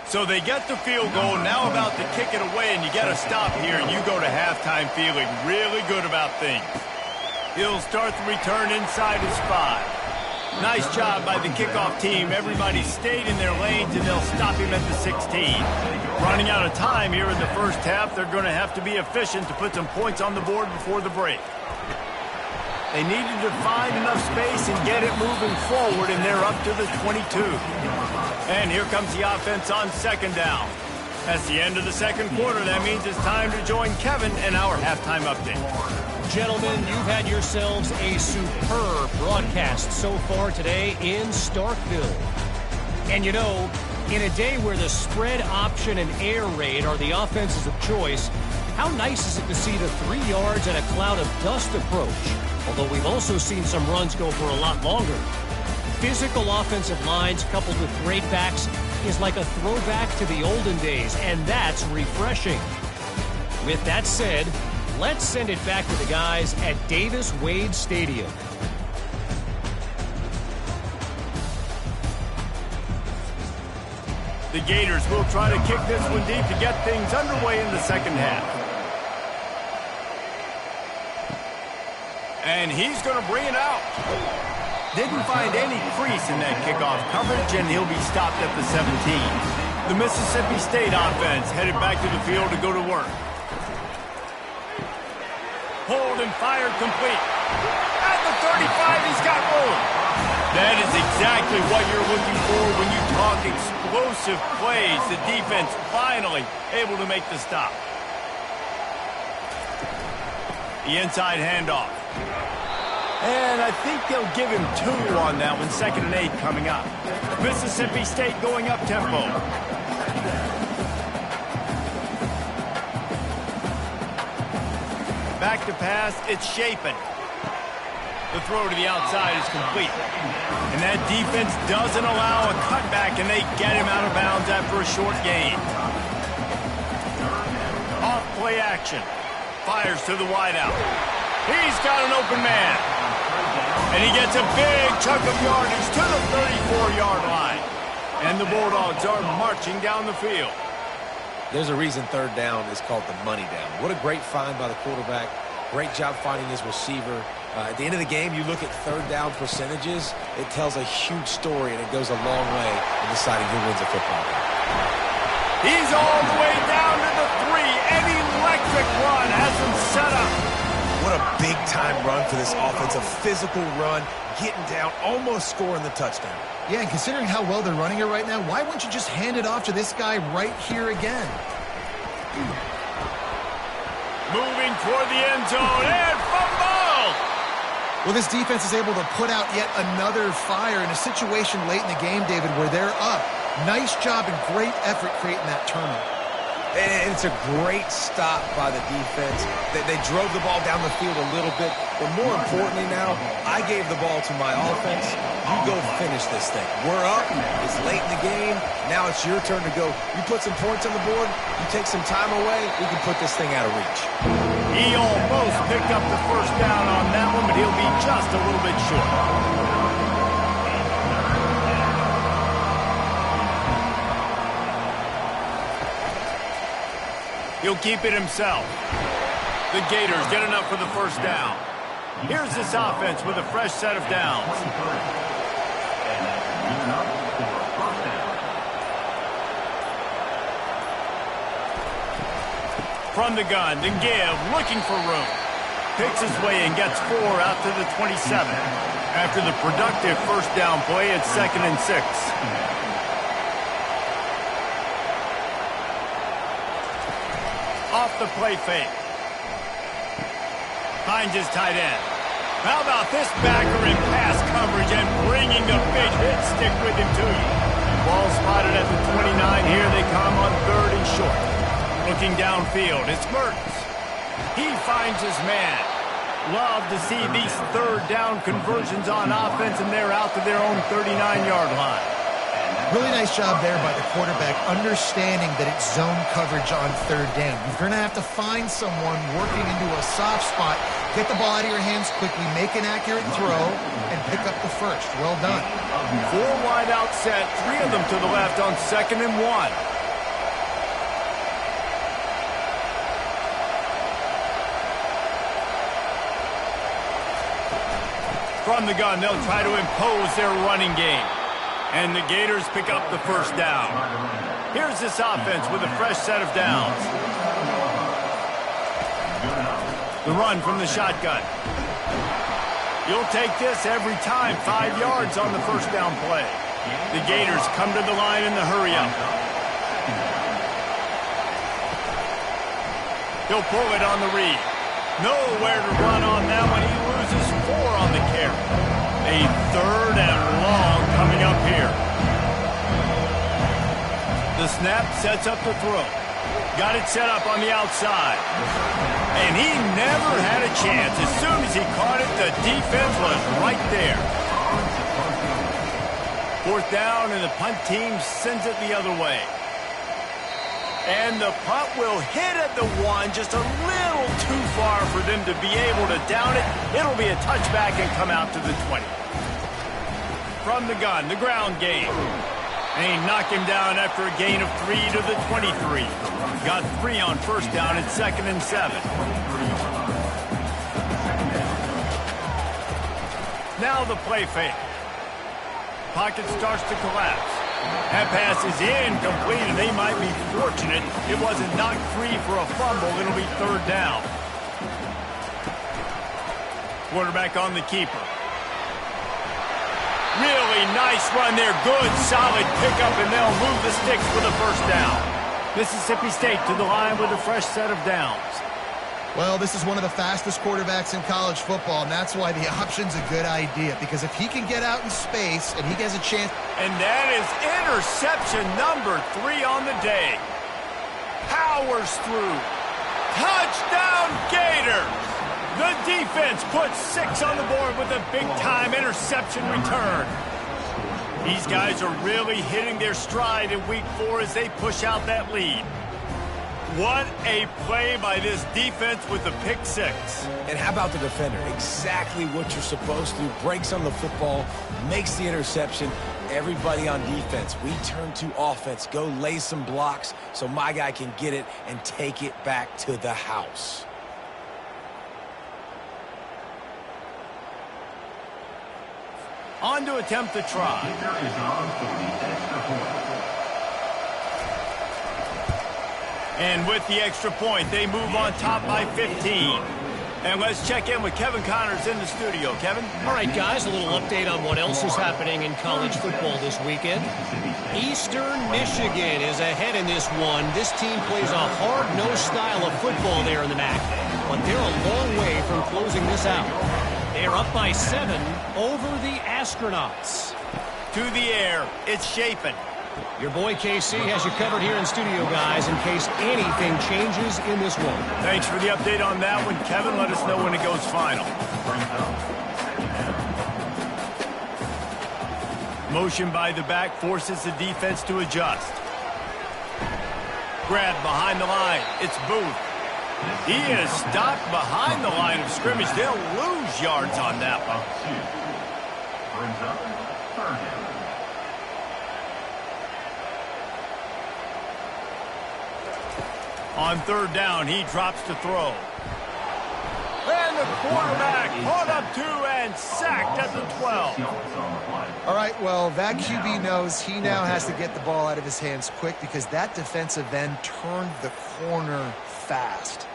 So they get the field goal, now about to kick it away, and you got to stop here, and you go to halftime feeling really good about things. He'll start the return inside his 5. Nice job by the kickoff team. Everybody stayed in their lanes, and they'll stop him at the 16. Running out of time here in the first half, they're going to have to be efficient to put some points on the board before the break. They needed to find enough space and get it moving forward, and they're up to the 22. And here comes the offense on 2nd down. That's the end of the 2nd quarter. That means it's time to join Kevin in our halftime update. Gentlemen, you've had yourselves a superb broadcast so far today in Starkville. And you know, in a day where the spread option and air raid are the offenses of choice, how nice is it to see the 3 yards and a cloud of dust approach? Although we've also seen some runs go for a lot longer. Physical offensive lines coupled with great backs is like a throwback to the olden days, and that's refreshing. With that said, let's send it back to the guys at Davis-Wade Stadium. The Gators will try to kick this one deep to get things underway in the 2nd half. And he's going to bring it out. Didn't find any crease in that kickoff coverage, and he'll be stopped at the 17. The Mississippi State offense headed back to the field to go to work. Hold and fire complete. At the 35, he's got room. That is exactly what you're looking for when you talk explosive plays. The defense finally able to make the stop. The inside handoff. And I think they'll give him 2 on that one. 2nd and 8 coming up. Mississippi State going up tempo. Back to pass, it's Shapen. The throw to the outside is complete. And that defense doesn't allow a cutback, and they get him out of bounds after a short gain. Off play action. Fires to the wideout. He's got an open man. And he gets a big chunk of yardage to the 34-yard line. And the Bulldogs are marching down the field. There's a reason 3rd down is called the money down. What a great find by the quarterback. Great job finding his receiver. At the end of the game, you look at 3rd down percentages. It tells a huge story, and it goes a long way in deciding who wins a football game. He's all the way down to the 3. An electric run has him set up. What a big-time run for this offense. A physical run, getting down, almost scoring the touchdown. Yeah, and considering how well they're running it right now, why wouldn't you just hand it off to this guy right here again? Moving toward the end zone, and fumble! Well, this defense is able to put out yet another fire in a situation late in the game, David, where they're up. Nice job and great effort creating that turnover. And it's a great stop by the defense. They drove the ball down the field a little bit, but more importantly now, I gave the ball to my offense. You go finish this thing. We're up. It's late in the game. Now it's your turn to go. You put some points on the board. You take some time away. We can put this thing out of reach. He almost picked up the first down on that one, but he'll be just a little bit short. He'll keep it himself. The Gators get enough for the first down. Here's this offense with a fresh set of downs. From the gun, then give, looking for room. Picks his way and gets 4 out to the 27. After the productive first down play, it's 2nd and 6. Off the play fake. Finds his tight end. How about this backer in pass coverage and bringing the big hit stick with him to you? Ball spotted at the 29. Here they come on 3rd and short. Looking downfield, it's Mertens. He finds his man. Love to see these 3rd down conversions on offense, and they're out to their own 39-yard line. Really nice job there by the quarterback, understanding that it's zone coverage on 3rd down. You're going to have to find someone working into a soft spot, get the ball out of your hands quickly, make an accurate throw, and pick up the first. Well done. 4 wide out set, 3 of them to the left on 2nd and 1. From the gun, they'll try to impose their running game. And the Gators pick up the first down. Here's this offense with a fresh set of downs. The run from the shotgun. You'll take this every time. 5 yards on the first down play. The Gators come to the line in the hurry-up. He'll pull it on the read. Nowhere to run on that one. He loses 4 on the carry. A 3rd and long coming up here. The snap sets up the throw. Got it set up on the outside. And he never had a chance. As soon as he caught it, the defense was right there. 4th down, and the punt team sends it the other way. And the punt will hit at the 1, just a little too far for them to be able to down it. It'll be a touchback and come out to the 20. From the gun, the ground game. And he knocked him down after a gain of 3 to the 23. Got 3 on first down at 2nd and 7. Now the play fake. Pocket starts to collapse. That pass is incomplete, and they might be fortunate it wasn't knocked free for a fumble. It'll be 3rd down. Quarterback on the keeper. Really nice run there. Good, solid pickup, and they'll move the sticks for the first down. Mississippi State to the line with a fresh set of downs. Well, this is one of the fastest quarterbacks in college football, and that's why the option's a good idea, because if he can get out in space and he has a chance. And that is interception number 3 on the day. Powers through. Touchdown, Gators! The defense puts 6 on the board with a big-time interception return. These guys are really hitting their stride in week 4 as they push out that lead. What a play by this defense with the pick 6. And how about the defender? Exactly what you're supposed to. Breaks on the football, makes the interception. Everybody on defense, we turn to offense. Go lay some blocks so my guy can get it and take it back to the house. On to attempt the try. And with the extra point, they move on top by 15. And let's check in with Kevin Connors in the studio. Kevin? All right, guys, a little update on what else is happening in college football this weekend. Eastern Michigan is ahead in this one. This team plays a hard-nosed style of football there in the MAC, but they're a long way from closing this out. They're up by 7 over the Astronauts. To the air, it's Chapin. Your boy KC has you covered here in studio, guys, in case anything changes in this one. Thanks for the update on that one, Kevin. Let us know when it goes final. Motion by the back forces the defense to adjust. Grab behind the line. It's Booth. He is stopped behind the line of scrimmage. They'll lose yards on that one. Brings up third down. On third down, he drops to throw. And the quarterback caught up to and sacked at the 12. All right, well, that QB knows he now has to get the ball out of his hands quick because that defensive end turned the corner fast.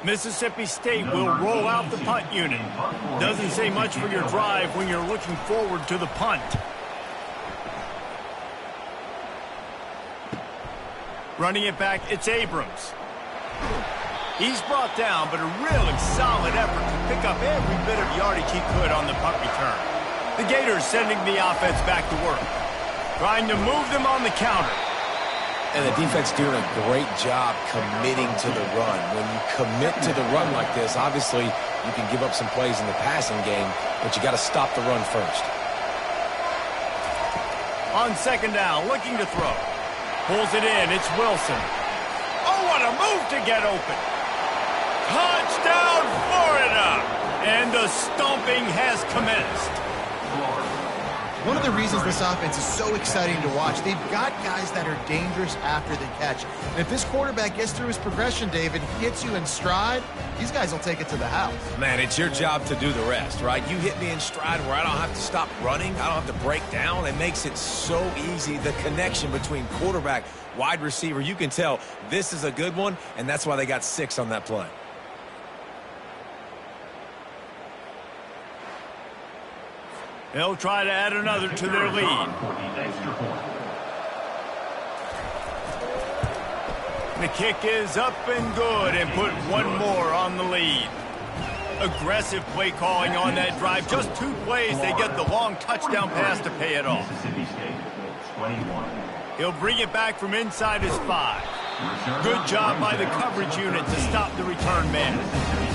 Mississippi State will roll out the punt unit. Doesn't say much for your drive when you're looking forward to the punt. Running it back, it's Abrams. He's brought down, but a really solid effort to pick up every bit of yardage he could on the punt return. The Gators sending the offense back to work, trying to move them on the counter. And the defense doing a great job committing to the run. When you commit to the run like this, obviously you can give up some plays in the passing game, but you got to stop the run first. On second down, looking to throw. Pulls it in, it's Wilson. Oh, what a move to get open. Touchdown, Florida! And the stomping has commenced. One of the reasons this offense is so exciting to watch, they've got guys that are dangerous after the catch. And if this quarterback gets through his progression, David, hits you in stride, these guys will take it to the house. Man, it's your job to do the rest, right? You hit me in stride where I don't have to stop running. I don't have to break down. It makes it so easy. The connection between quarterback, wide receiver, you can tell this is a good one, and that's why they got 6 on that play. They'll try to add another to their lead. The kick is up and good and put one more on the lead. Aggressive play calling on that drive. Just 2 plays, they get the long touchdown pass to pay it off. He'll bring it back from inside his 5. Good job by the coverage unit to stop the return man.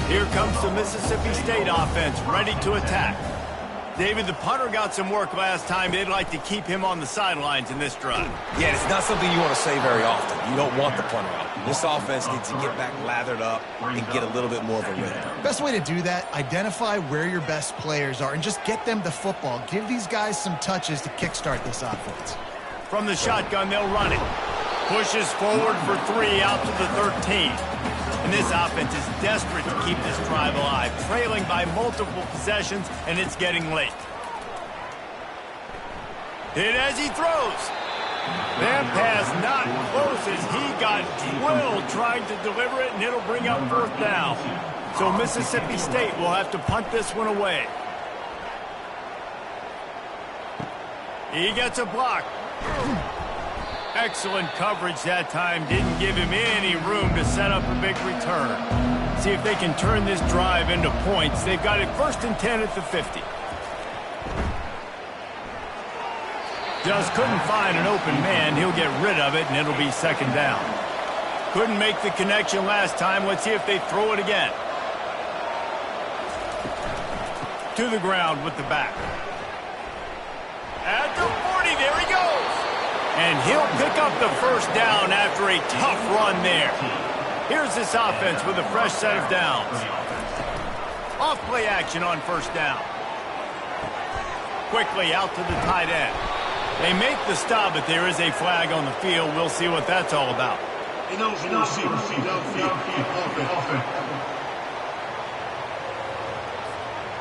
Here comes the Mississippi State offense, ready to attack. David, the punter got some work last time. They'd like to keep him on the sidelines in this drive. Yeah, it's not something you want to say very often. You don't want the punter out. This offense needs to get back lathered up and get a little bit more of a rhythm. Best way to do that, identify where your best players are and just get them the football. Give these guys some touches to kickstart this offense. From the shotgun, they'll run it. Pushes forward for 3 out to the 13. And this offense is desperate to keep this drive alive, trailing by multiple possessions, and it's getting late. Hit as he throws. That pass not close as he got drilled trying to deliver it, and it'll bring up 4th down. So Mississippi State will have to punt this one away. He gets a block. Excellent coverage that time. Didn't give him any room to set up a big return. See if they can turn this drive into points. They've got it 1st and 10 at the 50. Just couldn't find an open man. He'll get rid of it, and it'll be 2nd down. Couldn't make the connection last time. Let's see if they throw it again. To the ground with the back. At the 40, there he goes. And he'll pick up the 1st down after a tough run there. Here's this offense with a fresh set of downs. Off play action on 1st down. Quickly out to the tight end. They make the stop, but there is a flag on the field. We'll see what that's all about.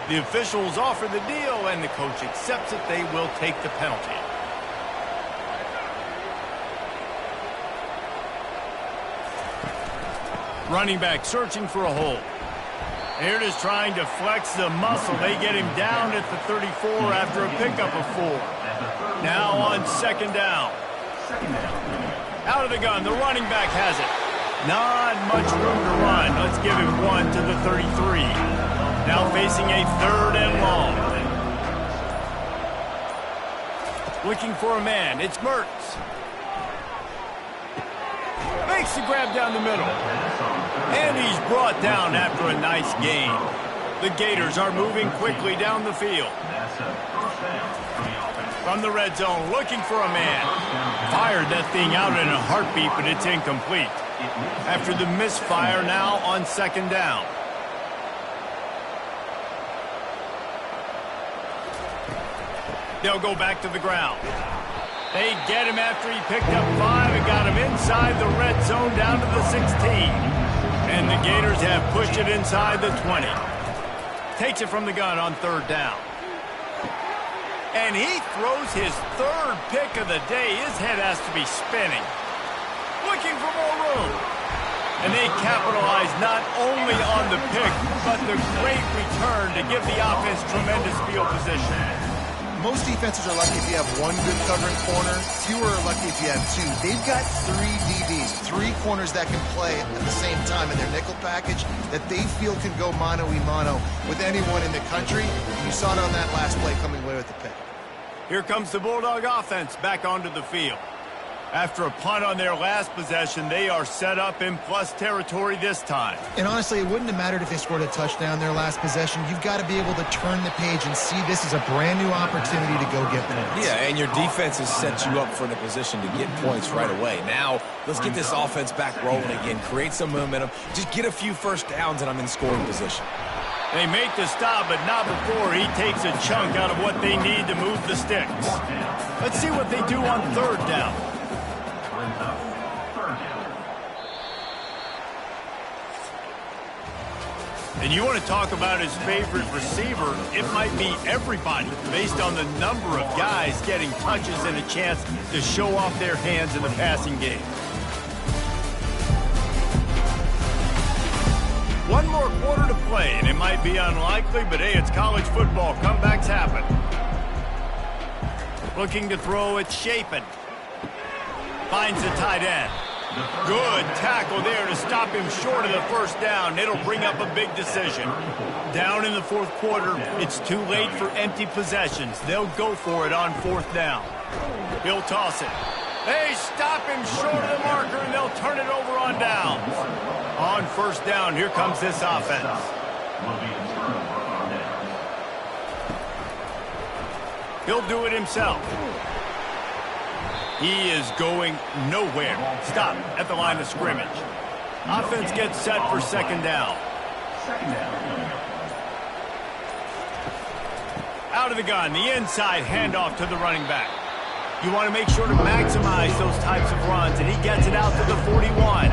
The officials offer the deal, and the coach accepts it. They will take the penalty. Running back searching for a hole. Here it is trying to flex the muscle. They get him down at the 34 after a pickup of 4. Now on 2nd down. Out of the gun, the running back has it. Not much room to run. Let's give him one to the 33. Now facing a 3rd and long. Looking for a man. It's Mertz. Makes the grab down the middle. And he's brought down after a nice gain. The Gators are moving quickly down the field. From the red zone, looking for a man. Fired that thing out in a heartbeat, but it's incomplete. After the misfire, now on 2nd down. They'll go back to the ground. They get him after he picked up 5 and got him inside the red zone down to the 16. And the Gators have pushed it inside the 20. Takes it from the gun on 3rd down. And he throws his 3rd pick of the day. His head has to be spinning. Looking for more room. And they capitalize not only on the pick, but the great return to give the offense tremendous field position. Most defenses are lucky if you have one good covering corner. Fewer are lucky if you have 2. They've got 3 DBs, 3 corners that can play at the same time in their nickel package that they feel can go mano-a-mano with anyone in the country. You saw it on that last play coming away with the pick. Here comes the Bulldog offense back onto the field. After a punt on their last possession, they are set up in plus territory this time. And honestly, it wouldn't have mattered if they scored a touchdown their last possession. You've got to be able to turn the page and see this is a brand new opportunity to go get points. Yeah, and your defense has set you up for the position to get points right away. Now, let's get this offense back rolling again, create some momentum, just get a few first downs, and I'm in scoring position. They make the stop, but not before he takes a chunk out of what they need to move the sticks. Let's see what they do on 3rd down. And you want to talk about his favorite receiver, it might be everybody, based on the number of guys getting touches and a chance to show off their hands in the passing game. One more quarter to play, and it might be unlikely, but hey, it's college football. Comebacks happen. Looking to throw, it's Shapen. Finds the tight end. Good tackle there to stop him short of the 1st down. It'll bring up a big decision. Down in the 4th quarter, it's too late for empty possessions. They'll go for it on 4th down. He'll toss it. They stop him short of the marker, and they'll turn it over on downs. On 1st down, here comes this offense. He'll do it himself. He is going nowhere. Stop at the line of scrimmage. Offense gets set for 2nd down. Out of the gun, the inside handoff to the running back. You want to make sure to maximize those types of runs, and he gets it out to the 41.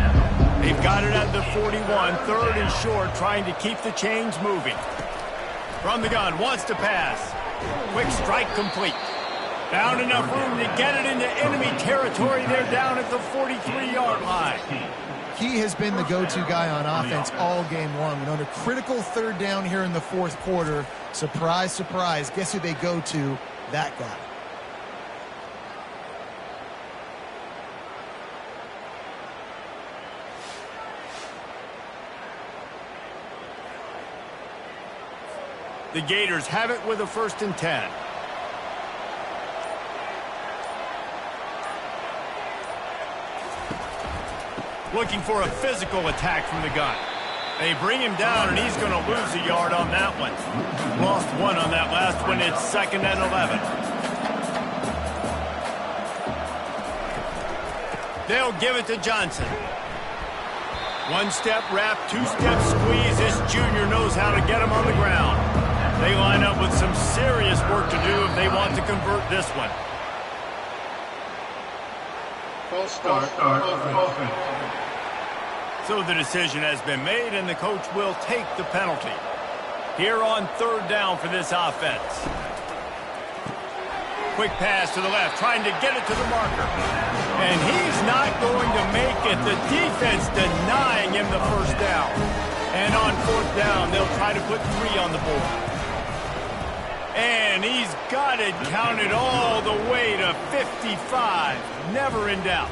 They've got it at the 41, 3rd and short, trying to keep the chains moving. From the gun, wants to pass. Quick strike complete. Found enough room to get it into enemy territory. They're down at the 43-yard line. He has been the go-to guy on offense all game long. And on a critical 3rd down here in the 4th quarter, surprise, surprise, guess who they go to? That guy. The Gators have it with a 1st and 10. Looking for a physical attack from the gun. They bring him down, and he's going to lose a yard on that one. Lost 1 on that last one. It's 2nd and 11. They'll give it to Johnson. 1-step wrap, 2-step squeeze. This junior knows how to get him on the ground. They line up with some serious work to do if they want to convert this one. False start. Offense. So the decision has been made, and the coach will take the penalty. Here on 3rd down for this offense. Quick pass to the left, trying to get it to the marker. And he's not going to make it. The defense denying him the 1st down. And on 4th down, they'll try to put 3 on the board. And he's got it counted all the way to 55. Never in doubt.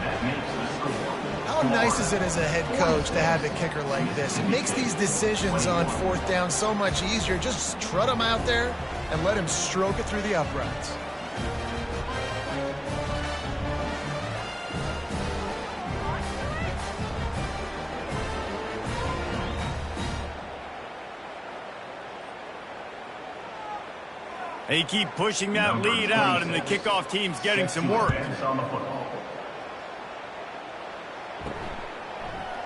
How How nice is it as a head coach to have a kicker like this? It makes these decisions on fourth down so much easier. Just strut him out there and let him stroke it through the uprights. They keep pushing that lead out, and the kickoff team's getting some work.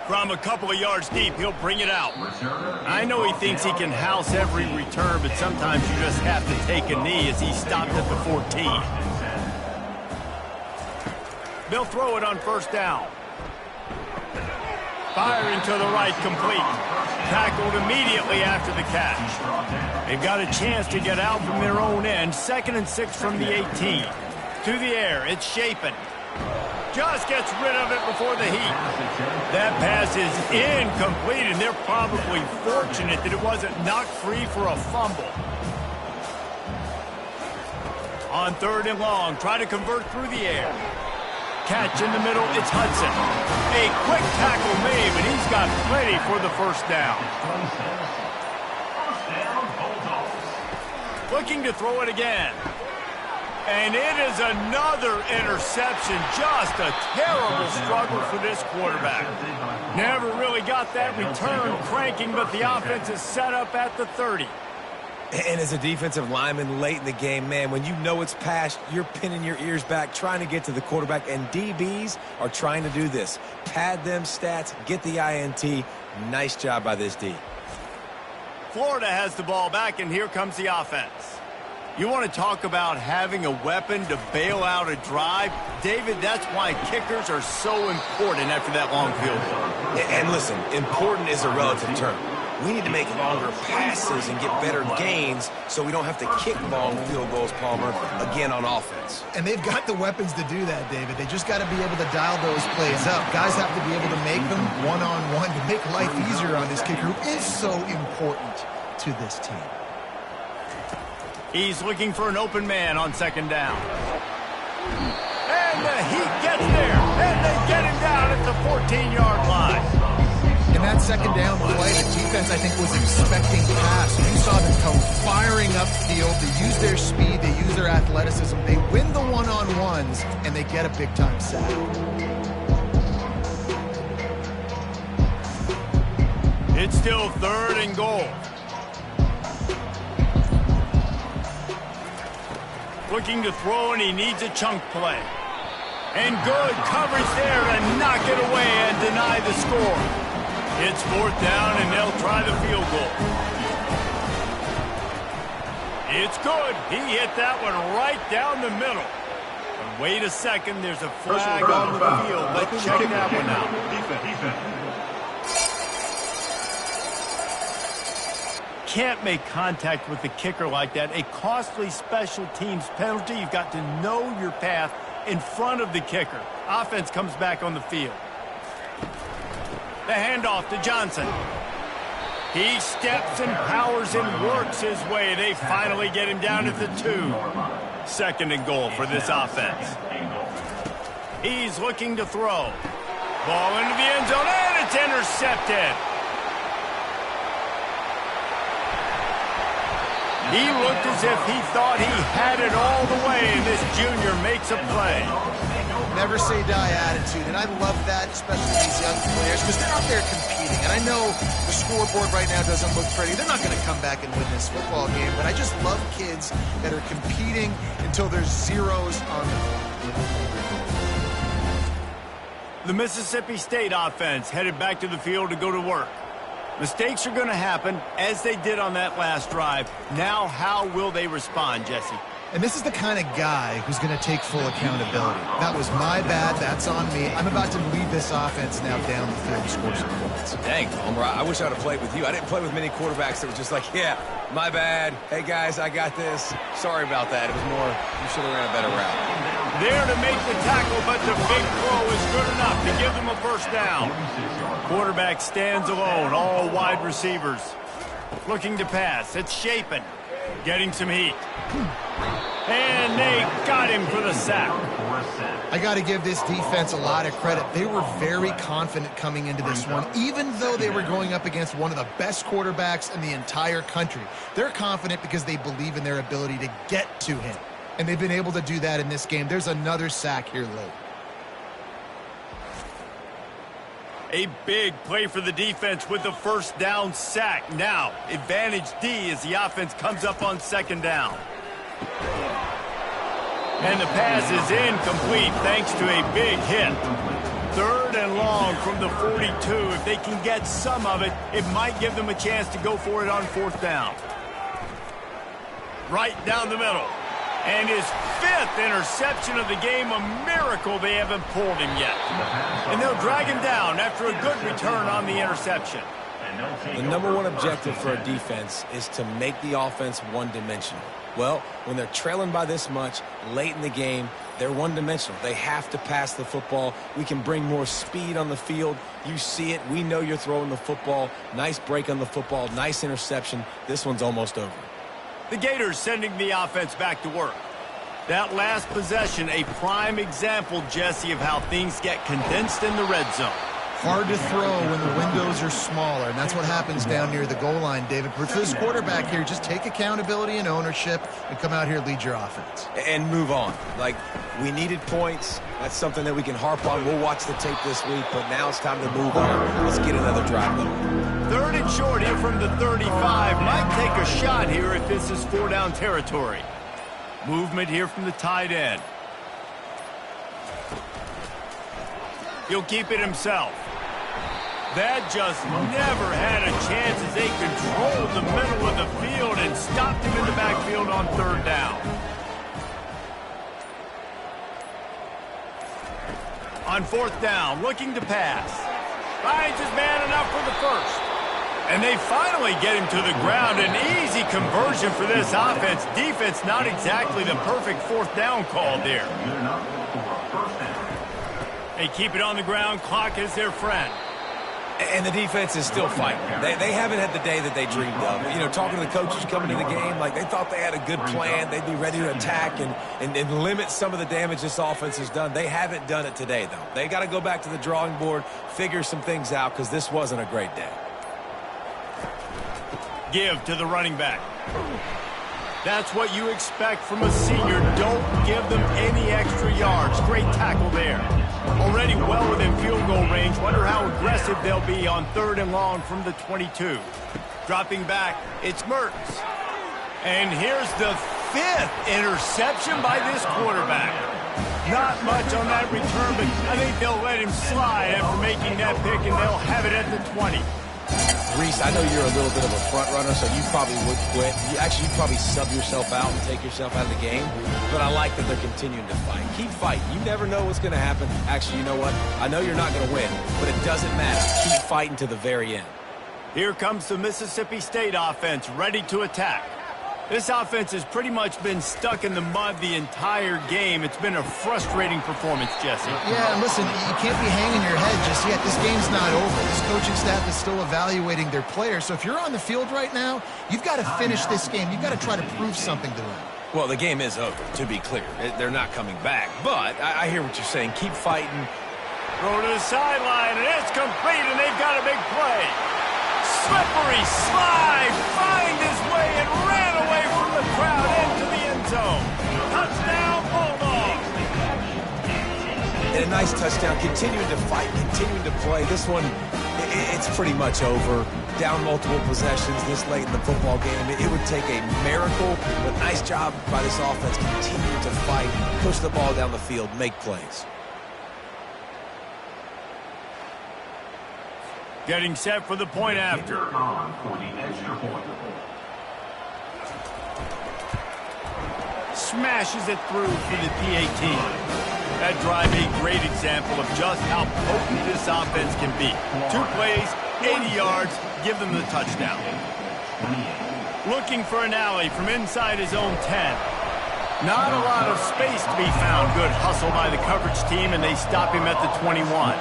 From a couple of yards deep, he'll bring it out. I know he thinks he can house every return, but sometimes you just have to take a knee as he stopped at the 14. They'll throw it on first down. Firing to the right, complete. Tackled immediately after the catch. They've got a chance to get out from their own end. 2nd and 6 from the 18. To the air, it's Shapen. Just gets rid of it before the heat. That pass is incomplete, and they're probably fortunate that it wasn't knocked free for a fumble. On 3rd and long, try to convert through the air. Catch in the middle, it's Hudson. A quick tackle made, but he's got plenty for the first down. Looking to throw it again. And it is another interception. Just a terrible struggle for this quarterback. Never really got that return cranking, but the offense is set up at the 30. And as a defensive lineman late in the game, man, when you know it's past, you're pinning your ears back, trying to get to the quarterback, and DBs are trying to do this. Pad them stats, get the INT. Nice job by this D. Florida has the ball back, and here comes the offense. You want to talk about having a weapon to bail out a drive? David, that's why kickers are so important after that long field goal. And listen, important is a relative term. We need to make longer passes and get better gains so we don't have to kick long field goals, Palmer, again on offense. And they've got the weapons to do that, David. They just got to be able to dial those plays up. Guys have to be able to make them one-on-one to make life easier on this kicker, who is so important to this team. He's looking for an open man on 2nd down. And the Heat gets there, and they get him down at the 14-yard line. In that 2nd down play, the defense, I think, was expecting pass. You saw them come firing upfield. They use their speed. They use their athleticism. They win the one-on-ones, and they get a big-time sack. It's still 3rd and goal. Looking to throw, and he needs a chunk play. And good coverage there to knock it away and deny the score. It's 4th down, and they'll try the field goal. It's good. He hit that one right down the middle. But wait a second, there's a flag on the field. Let's check that one out. Can't make contact with the kicker like that. A costly special teams penalty. You've got to know your path in front of the kicker. Offense comes back on the field. The handoff to Johnson. He steps and powers and works his way. They finally get him down at the 2. 2nd and goal for this offense. He's looking to throw. Ball into the end zone, and it's intercepted. He looked as if he thought he had it all the way, and this junior makes a play. Never say die attitude, and I love that, especially these young players, because they're out there competing. And I know the scoreboard right now doesn't look pretty. They're not going to come back and win this football game, but I just love kids that are competing until there's zeros on them. The Mississippi State offense headed back to the field to go to work. Mistakes are going to happen, as they did on that last drive. Now, how will they respond, Jesse? And this is the kind of guy who's going to take full accountability. That was my bad. That's on me. I'm about to lead this offense now down the field to score some points. Dang, Palmer, I wish I would have played with you. I didn't play with many quarterbacks that were just like, yeah, my bad. Hey, guys, I got this. Sorry about that. It was more, you should have ran a better route. There to make the tackle, but the big throw is good enough to give them a first down. Quarterback stands alone, all wide receivers. Looking to pass. It's Shapen. Getting some heat. And they got got him for the sack. I got to give this defense a lot of credit. They were very confident coming into this one, even though they were going up against one of the best quarterbacks in the entire country. They're confident because they believe in their ability to get to him, and they've been able to do that in this game. There's another sack here late. A big play for the defense with the first down sack. Now, advantage D as the offense comes up on second down. And the pass is incomplete thanks to a big hit. Third and long from the 42. If they can get some of it, it might give them a chance to go for it on fourth down. Right down the middle. And his 5th interception of the game, a miracle they haven't pulled him yet. And they'll drag him down after a good return on the interception. The number one objective for a defense is to make the offense one-dimensional. Well, when they're trailing by this much late in the game, they're one-dimensional. They have to pass the football. We can bring more speed on the field. You see it. We know you're throwing the football. Nice break on the football. Nice interception. This one's almost over. The Gators sending the offense back to work. That last possession, a prime example, Jesse, of how things get condensed in the red zone. Hard to throw when the windows are smaller, and that's what happens down near the goal line, David. But for this quarterback here, just take accountability and ownership and come out here and lead your offense. And move on. Like, we needed points. That's something that we can harp on. We'll watch the tape this week, but now it's time to move on. Let's get another drive going. Third and short here from the 35. Might take a shot here if this is 4-down territory. Movement here from the tight end. He'll keep it himself. That just never had a chance as they controlled the middle of the field and stopped him in the backfield on third down. On fourth down, looking to pass. Finds his man enough for the first. And they finally get him to the ground. An easy conversion for this offense. Defense not exactly the perfect fourth down call there. They keep it on the ground. Clock is their friend. And the defense is still fighting. They haven't had the day that they dreamed of. You know, talking to the coaches coming to the game, like they thought they had a good plan. They'd be ready to attack and limit some of the damage this offense has done. They haven't done it today, though. They got to go back to the drawing board, figure some things out, because this wasn't a great day. Give to the running back. That's what you expect from a senior. Don't give them any extra yards. Great tackle there. Already well within field goal range. Wonder how aggressive they'll be on third and long from the 22. Dropping back, it's Mertens. And here's the 5th interception by this quarterback. Not much on that return, but I think they'll let him slide after making that pick, and they'll have it at the 20. Reese, I know you're a little bit of a front runner, so you probably would quit. You'd probably sub yourself out and take yourself out of the game. But I like that they're continuing to fight. Keep fighting. You never know what's going to happen. Actually, you know what? I know you're not going to win, but it doesn't matter. Keep fighting to the very end. Here comes the Mississippi State offense, ready to attack. This offense has pretty much been stuck in the mud the entire game. It's been a frustrating performance, Jesse. Yeah, and listen, you can't be hanging your head just yet. This game's not over. This coaching staff is still evaluating their players. So if you're on the field right now, you've got to finish this game. You've got to try to prove something to them. Well, the game is over, to be clear. They're not coming back. But I hear what you're saying. Keep fighting. Throw to the sideline, and it's complete, and they've got a big play. Slippery slide, find his way, and ran away from the crowd into the end zone. Touchdown, Bulldogs. And a nice touchdown, continuing to fight, continuing to play. This one, it's pretty much over. Down multiple possessions this late in the football game. It would take a miracle, but nice job by this offense. Continue to fight, push the ball down the field, make plays. Getting set for the point after. Smashes it through for the PAT. That drive a great example of just how potent this offense can be. 2 plays, 80 yards, give them the touchdown. Looking for an alley from inside his own 10. Not a lot of space to be found. Good hustle by the coverage team, and they stop him at the 21.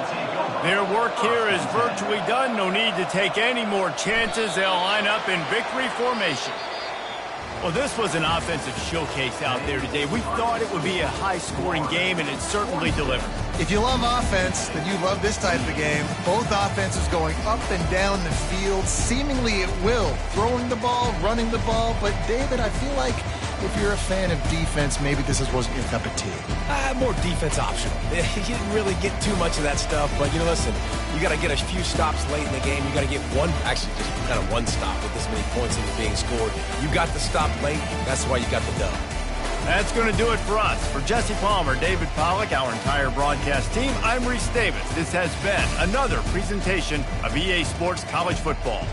Their work here is virtually done. No need to take any more chances. They'll line up in victory formation. Well, this was an offensive showcase out there today. We thought it would be a high-scoring game, and it certainly delivered. If you love offense, then you love this type of game. Both offenses going up and down the field, seemingly at will. Throwing the ball, running the ball. But, David, I feel like if you're a fan of defense, maybe this wasn't your cup of tea. More defense optional. You didn't really get too much of that stuff, but, listen, you got to get a few stops late in the game. You got to get just kind of one stop with this many points that are being scored. You got the stop late. That's why you got the dub. That's going to do it for us. For Jesse Palmer, David Pollack, our entire broadcast team, I'm Reese Davis. This has been another presentation of EA Sports College Football.